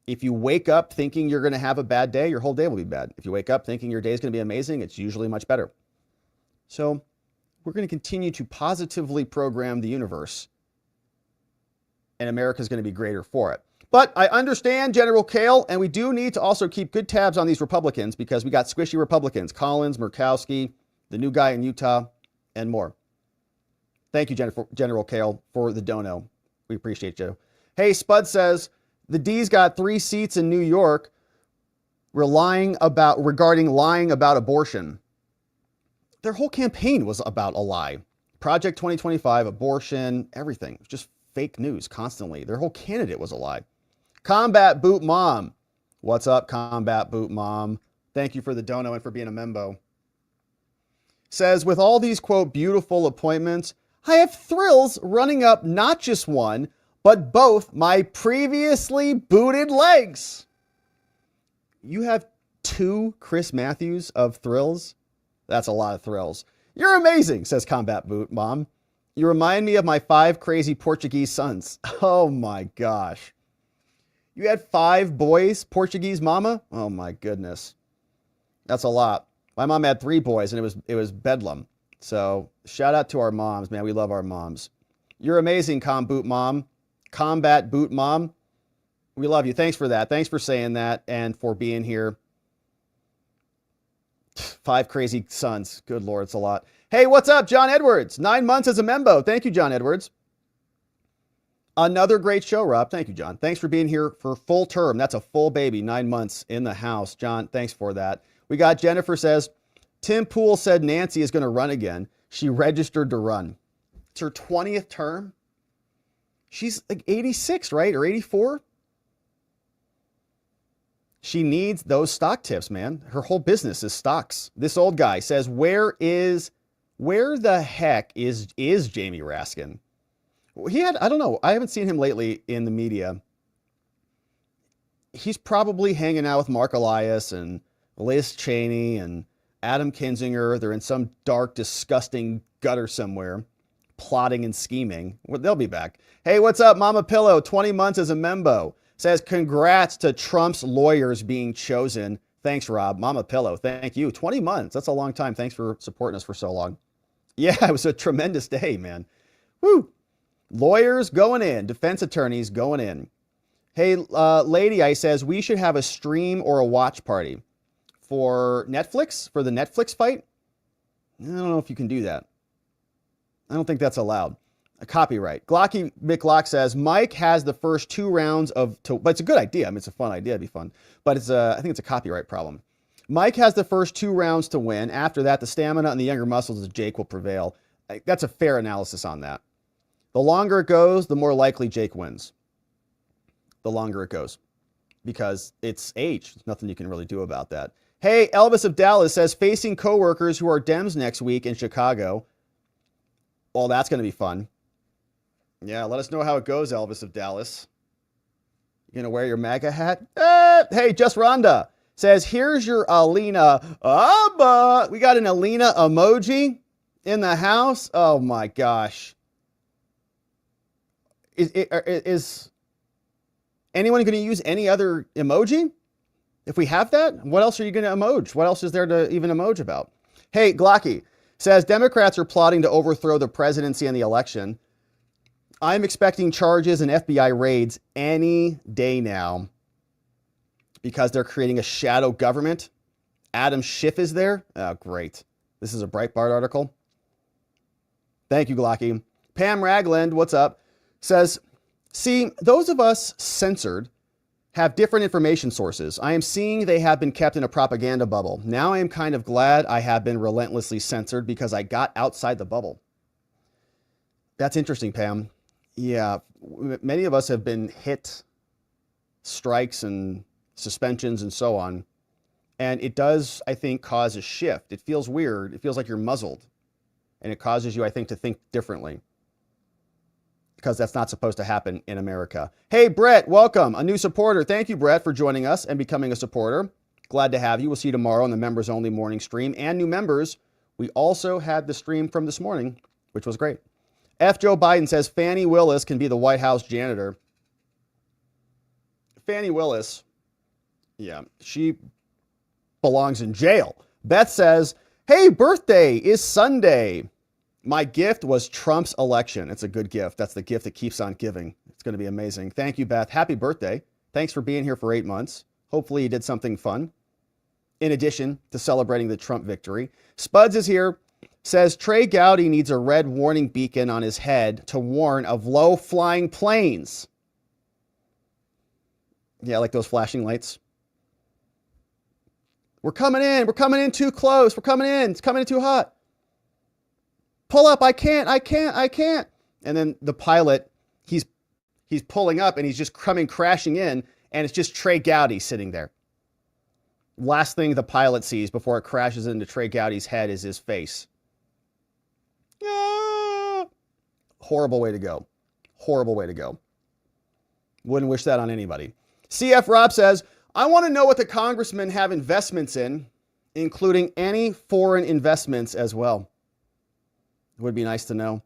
If you wake up thinking you're going to have a bad day, your whole day will be bad. If you wake up thinking your day is going to be amazing, it's usually much better. So we're going to continue to positively program the universe, and America is going to be greater for it. But I understand General Kale, and we do need to also keep good tabs on these Republicans, because we got squishy Republicans, Collins, Murkowski, the new guy in Utah, and more. Thank you, General Kale, for the dono. We appreciate you. Hey, Spud says, the D's got 3 seats in New York regarding lying about abortion. Their whole campaign was about a lie. Project 2025, abortion, everything. It was just fake news constantly. Their whole candidate was a lie. Combat Boot Mom. What's up, Combat Boot Mom? Thank you for the dono and for being a membo. Says, with all these, quote, beautiful appointments, I have thrills running up not just one, but both my previously booted legs. You have 2 Chris Matthews of thrills? That's a lot of thrills. You're amazing, says Combat Boot Mom. You remind me of my 5 crazy Portuguese sons. Oh my gosh. You had 5 boys, Portuguese mama? Oh my goodness. That's a lot. My mom had 3 boys, and it was bedlam. So shout out to our moms, man. We love our moms. You're amazing, Combat Boot Mom. We love you. Thanks for that. Thanks for saying that and for being here. 5 crazy sons. Good Lord, it's a lot. Hey, what's up, John Edwards? 9 months as a membo. Thank you, John Edwards. Another great show, Rob. Thank you, John. Thanks for being here for full term. That's a full baby, 9 months in the house. John, thanks for that. We got Jennifer says, Tim Pool said Nancy is going to run again. She registered to run. It's her 20th term. She's like 86, right? Or 84? She needs those stock tips, man. Her whole business is stocks. This old guy says, where the heck is Jamie Raskin? I don't know. I haven't seen him lately in the media. He's probably hanging out with Mark Elias and Liz Cheney and Adam Kinzinger. They're in some dark, disgusting gutter somewhere, plotting and scheming. Well, they'll be back. Hey, what's up, Mama Pillow? 20 months as a membo. Says, congrats to Trump's lawyers being chosen. Thanks, Rob. Mama Pillow, thank you. 20 months. That's a long time. Thanks for supporting us for so long. Yeah, it was a tremendous day, man. Woo. Lawyers going in. Defense attorneys going in. Hey, Lady I says, we should have a stream or a watch party for Netflix, for the Netflix fight. I don't know if you can do that. I don't think that's allowed. A copyright. Glocky McLock says, Mike has the first 2 rounds but it's a good idea. I mean, it's a fun idea. It'd be fun. But I think it's a copyright problem. Mike has the first 2 rounds to win. After that, the stamina and the younger muscles of Jake will prevail. That's a fair analysis on that. The longer it goes, the more likely Jake wins. The longer it goes. Because it's age. There's nothing you can really do about that. Hey, Elvis of Dallas says, facing coworkers who are Dems next week in Chicago. Well, that's going to be fun. Yeah, let us know how it goes, Elvis of Dallas. You going to wear your MAGA hat? Hey, Just Rhonda says, here's your Alina. We got an Alina emoji in the house. Oh, my gosh. Is anyone going to use any other emoji? If we have that, what else are you going to emoji? What else is there to even emoji about? Hey, Glocky says, Democrats are plotting to overthrow the presidency and the election. I'm expecting charges and FBI raids any day now because they're creating a shadow government Adam Schiff is there. Oh, great. This is a Breitbart article. Thank you, Glocky. Pam Ragland, what's up? Says, see, those of us censored have different information sources. I am seeing they have been kept in a propaganda bubble. Now I am kind of glad I have been relentlessly censored because I got outside the bubble. That's interesting, Pam. Yeah, many of us have been hit strikes and suspensions and so on. And it does, I think, cause a shift. It feels weird. It feels like you're muzzled. And it causes you, I think, to think differently. Because that's not supposed to happen in America. Hey, Brett, welcome. A new supporter. Thank you, Brett, for joining us and becoming a supporter. Glad to have you. We'll see you tomorrow on the members only morning stream. And new members, we also had the stream from this morning, which was great. F. Joe Biden says Fannie Willis can be the White House janitor. Fannie Willis, yeah, she belongs in jail. Beth says, hey, birthday is Sunday. My gift was Trump's election. It's a good gift. That's the gift that keeps on giving. It's going to be amazing. Thank you, Beth. Happy birthday. Thanks for being here for 8 months. Hopefully you did something fun. In addition to celebrating the Trump victory. Spuds is here. Says Trey Gowdy needs a red warning beacon on his head to warn of low-flying planes. Yeah, like those flashing lights. We're coming in. We're coming in too close. We're coming in. It's coming in too hot. Pull up. I can't. And then the pilot, he's pulling up and he's just coming crashing in. And it's just Trey Gowdy sitting there. Last thing the pilot sees before it crashes into Trey Gowdy's head is his face. Ah! Horrible way to go. Horrible way to go. Wouldn't wish that on anybody. CF Rob says, I want to know what the congressmen have investments in, including any foreign investments as well. Would be nice to know.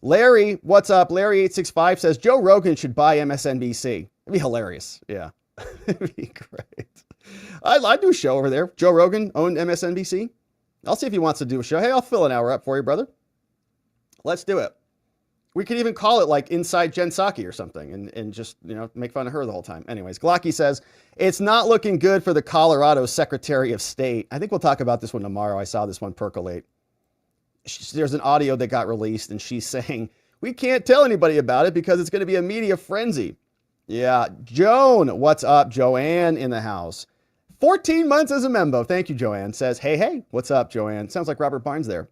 Larry, what's up? Larry865 says, Joe Rogan should buy MSNBC. It'd be hilarious. Yeah. It'd be great. I'd do a show over there. Joe Rogan owned MSNBC. I'll see if he wants to do a show. Hey, I'll fill an hour up for you, brother. Let's do it. We could even call it like Inside Jen Psaki or something and just, make fun of her the whole time. Anyways, Glocky says, it's not looking good for the Colorado Secretary of State. I think we'll talk about this one tomorrow. I saw this one percolate. There's an audio that got released and she's saying, we can't tell anybody about it because it's going to be a media frenzy. Yeah. Joan, what's up? Joanne in the house. 14 months as a member. Thank you, Joanne. Says, hey, what's up, Joanne? Sounds like Robert Barnes there.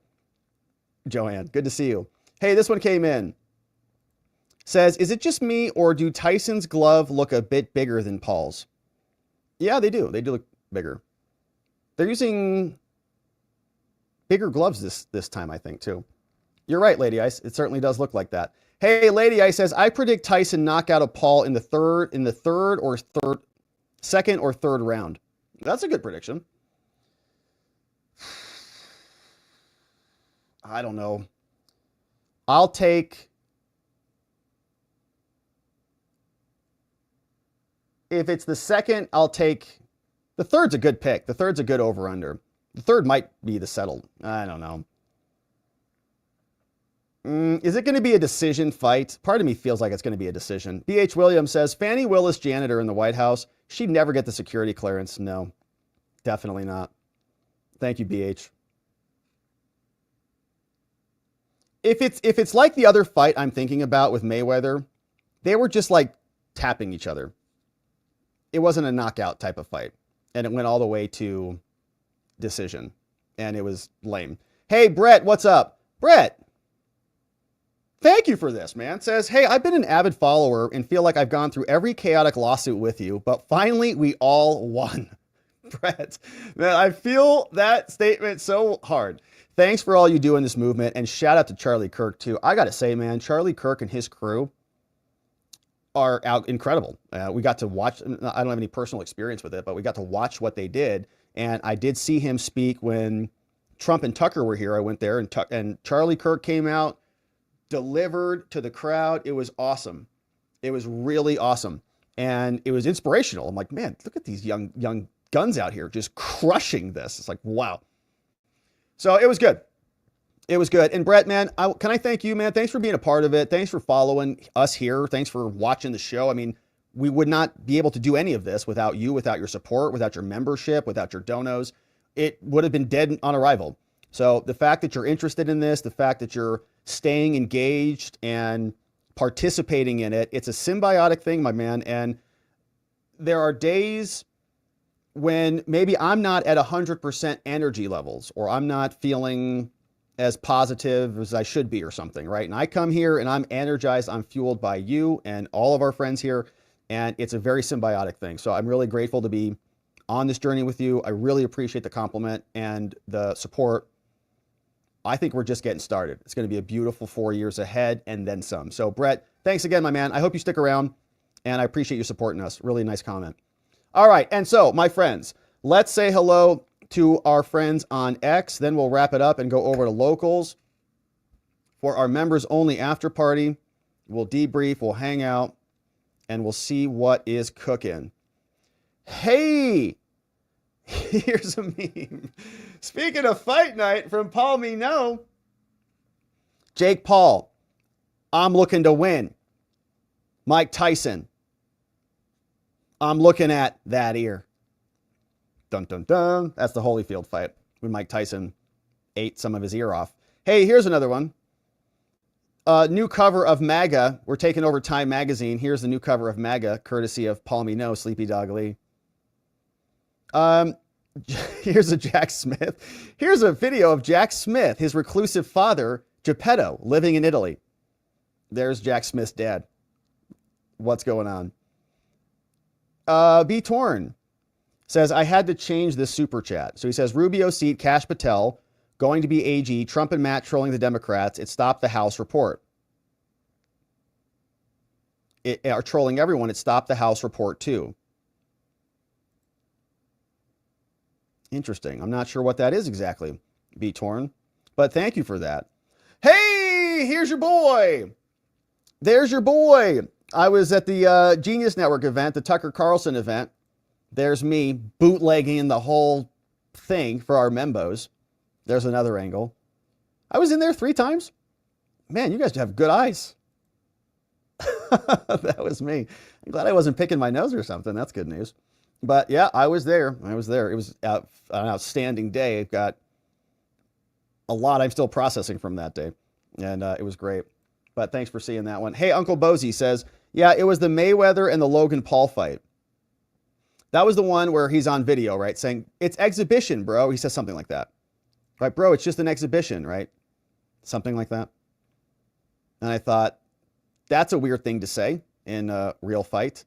Joanne, good to see you. Hey, this one came in. Says, is it just me or do Tyson's glove look a bit bigger than Paul's? Yeah, they do. They do look bigger. They're using bigger gloves this time, I think, too. You're right, Lady Ice. It certainly does look like that. Hey, Lady Ice says, I predict Tyson knockout of Paul in the second or third round. That's a good prediction. I don't know. I'll take, if it's the second, I'll take, the third's a good pick. The third's a good over-under. The third might be the settled. I don't know. Is it going to be a decision fight? Part of me feels like it's going to be a decision. B.H. Williams says, Fannie Willis janitor in the White House. She'd never get the security clearance. No, definitely not. Thank you, B.H. If it's like the other fight I'm thinking about with Mayweather, they were just like tapping each other. It wasn't a knockout type of fight. And it went all the way to decision. And it was lame. Hey, Brett, what's up? Brett, thank you for this, man. Says, hey, I've been an avid follower and feel like I've gone through every chaotic lawsuit with you, but finally we all won. Brett, man, I feel that statement so hard. Thanks for all you do in this movement, and shout out to Charlie Kirk, too. I got to say, man, Charlie Kirk and his crew are incredible. We got to watch, I don't have any personal experience with it, but we got to watch what they did, and I did see him speak when Trump and Tucker were here. I went there, and Charlie Kirk came out, delivered to the crowd. It was awesome. It was really awesome, and it was inspirational. I'm like, man, look at these young guns out here just crushing this. It's like, wow. So it was good. It was good. And Brett, man, can I thank you, man? Thanks for being a part of it. Thanks for following us here. Thanks for watching the show. I mean, we would not be able to do any of this without you, without your support, without your membership, without your donos. it would have been dead on arrival. So the fact that you're interested in this, the fact that you're staying engaged and participating in it, it's a symbiotic thing, my man. And there are days when maybe I'm not at 100% energy levels, or I'm not feeling as positive as I should be or something, right? And I come here and I'm energized, I'm fueled by you and all of our friends here, and it's a very symbiotic thing. So I'm really grateful to be on this journey with you. I really appreciate the compliment and the support. I think we're just getting started. It's going to be a beautiful 4 years ahead and then some. So Brett, thanks again, my man. I hope you stick around, and I appreciate you supporting us. Really nice comment. All right. And so, my friends, let's say hello to our friends on X. Then we'll wrap it up and go over to locals for our members only after party. We'll debrief, we'll hang out, and we'll see what is cooking. Hey, here's a meme. Speaking of fight night from Paul Minot, Jake Paul, I'm looking to win. Mike Tyson, I'm looking at that ear. Dun, dun, dun. That's the Holyfield fight when Mike Tyson ate some of his ear off. Hey, here's another one. New cover of MAGA. We're taking over Time Magazine. Here's the new cover of MAGA, courtesy of Paul Minot, Sleepy Dog Lee. Here's a Jack Smith. Here's a video of Jack Smith, his reclusive father, Geppetto, living in Italy. There's Jack Smith's dad. What's going on? B. Torn says, I had to change this super chat. So he says, Rubio seat, Kash Patel, going to be AG, Trump and Matt trolling the Democrats. It stopped the House report. It are trolling everyone. It stopped the House report too. Interesting. I'm not sure what that is exactly, B. Torn, but thank you for that. Hey, here's your boy. There's your boy. I was at the Genius Network event, the Tucker Carlson event. There's me bootlegging the whole thing for our membos. There's another angle. I was in there 3 times. Man, you guys have good eyes. That was me. I'm glad I wasn't picking my nose or something. That's good news. But yeah, I was there. It was an outstanding day. I've got a lot I'm still processing from that day. And it was great. But thanks for seeing that one. Hey, Uncle Bozy says, yeah, it was the Mayweather and the Logan Paul fight. That was the one where he's on video, right? Saying, it's exhibition, bro. He says something like that. Right, bro, it's just an exhibition, right? Something like that. And I thought, that's a weird thing to say in a real fight.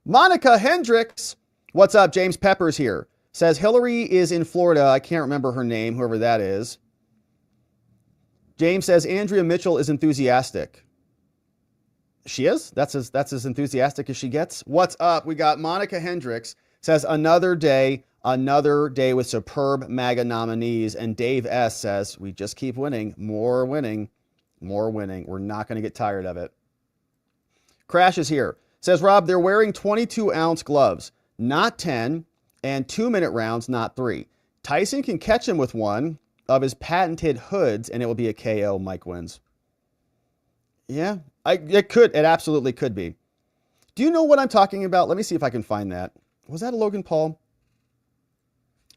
Monica Hendricks, what's up? James Peppers here. Says Hillary is in Florida. I can't remember her name, whoever that is. James says Andrea Mitchell is enthusiastic. She is? That's as enthusiastic as she gets. What's up? We got Monica Hendricks. Says another day with superb MAGA nominees. And Dave S. says, we just keep winning. More winning. We're not going to get tired of it. Crash is here. Says, Rob, they're wearing 22-ounce gloves, not 10, and 2-minute rounds, not 3. Tyson can catch him with one of his patented hoods, and it will be a KO. Mike wins. Yeah, it absolutely could be. Do you know what I'm talking about? Let me see if I can find that. Was that a Logan Paul?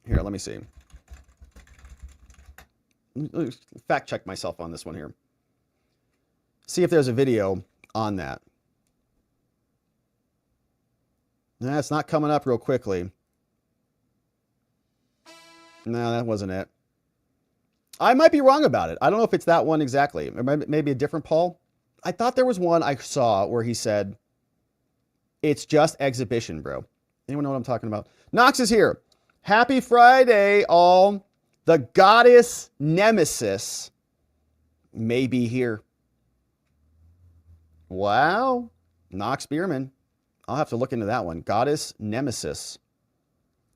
Here, let me see. Let me fact check myself on this one here. See if there's a video on that. No, it's not coming up real quickly. No, that wasn't it. I might be wrong about it. I don't know if it's that one exactly. Or maybe a different Paul. I thought there was one I saw where he said, it's just exhibition, bro. Anyone know what I'm talking about? Knox is here. Happy Friday, all. The goddess Nemesis may be here. Wow. Knox Bierman. I'll have to look into that one. Goddess Nemesis.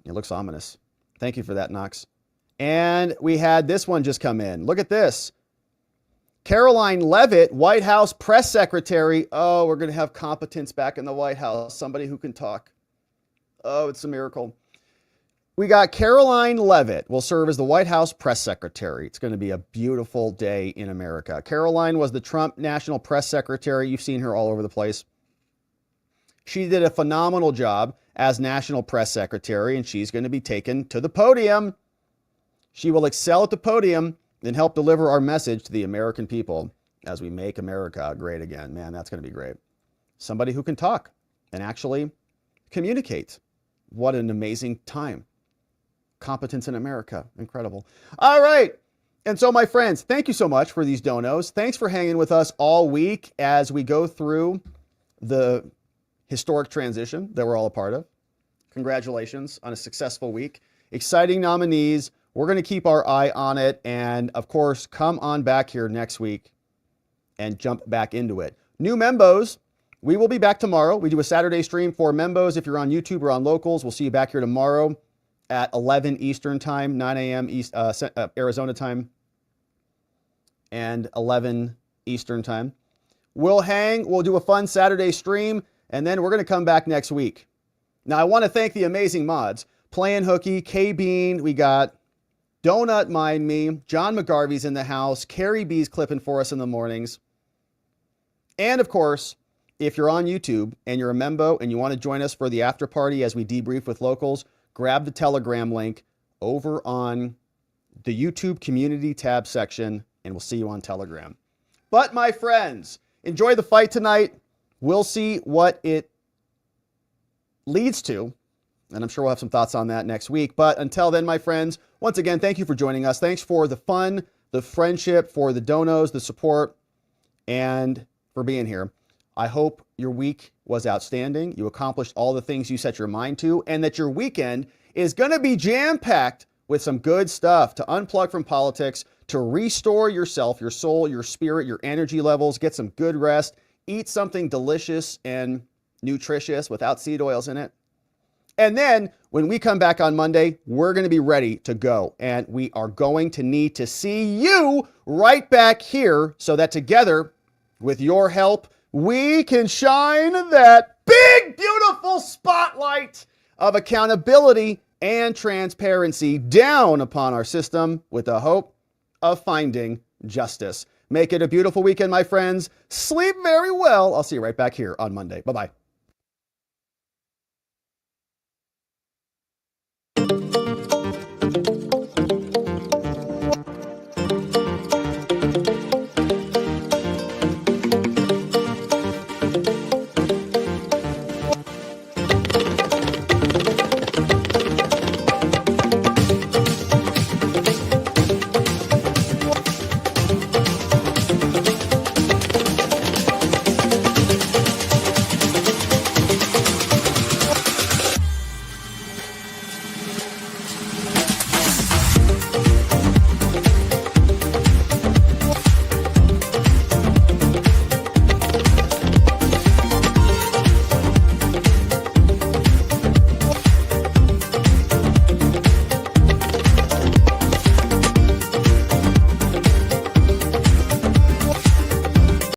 It looks ominous. Thank you for that, Knox. And we had this one just come in. Look at this. Caroline Leavitt, White House press secretary. Oh, we're going to have competence back in the White House. Somebody who can talk. Oh, it's a miracle. We got Caroline Leavitt will serve as the White House press secretary. It's going to be a beautiful day in America. Caroline was the Trump national press secretary. You've seen her all over the place. She did a phenomenal job as National Press Secretary, and she's going to be taken to the podium. She will excel at the podium and help deliver our message to the American people as we make America great again. Man, that's going to be great. Somebody who can talk and actually communicate. What an amazing time. Competence in America. Incredible. All right. And so, my friends, thank you so much for these donos. Thanks for hanging with us all week as we go through the historic transition that we're all a part of. Congratulations on a successful week. Exciting nominees. We're going to keep our eye on it. And of course, come on back here next week and jump back into it. New membos, we will be back tomorrow. We do a Saturday stream for membos. If you're on YouTube or on Locals, we'll see you back here tomorrow at 11 Eastern time, 9 a.m. Arizona time, and 11 Eastern time. We'll hang. We'll do a fun Saturday stream, and then we're going to come back next week. Now, I want to thank the amazing mods. Playing Hooky, K-Bean, we got Donut Mind Me, John McGarvey's in the house, Carrie B's clipping for us in the mornings. And of course, if you're on YouTube and you're a membo and you want to join us for the after party as we debrief with locals, grab the Telegram link over on the YouTube community tab section, and we'll see you on Telegram. But my friends, enjoy the fight tonight. We'll see what it leads to, and I'm sure we'll have some thoughts on that next week. But until then, my friends, once again, thank you for joining us. Thanks for the fun, the friendship, for the donos, the support, and for being here. I hope your week was outstanding. You accomplished all the things you set your mind to, and that your weekend is going to be jam-packed with some good stuff to unplug from politics, to restore yourself, your soul, your spirit, your energy levels, get some good rest, eat something delicious and nutritious without seed oils in it. And then when we come back on Monday, we're going to be ready to go. And we are going to need to see you right back here so that together, with your help, we can shine that big, beautiful spotlight of accountability and transparency down upon our system with the hope of finding justice. Make it a beautiful weekend, my friends. Sleep very well. I'll see you right back here on Monday. Bye-bye.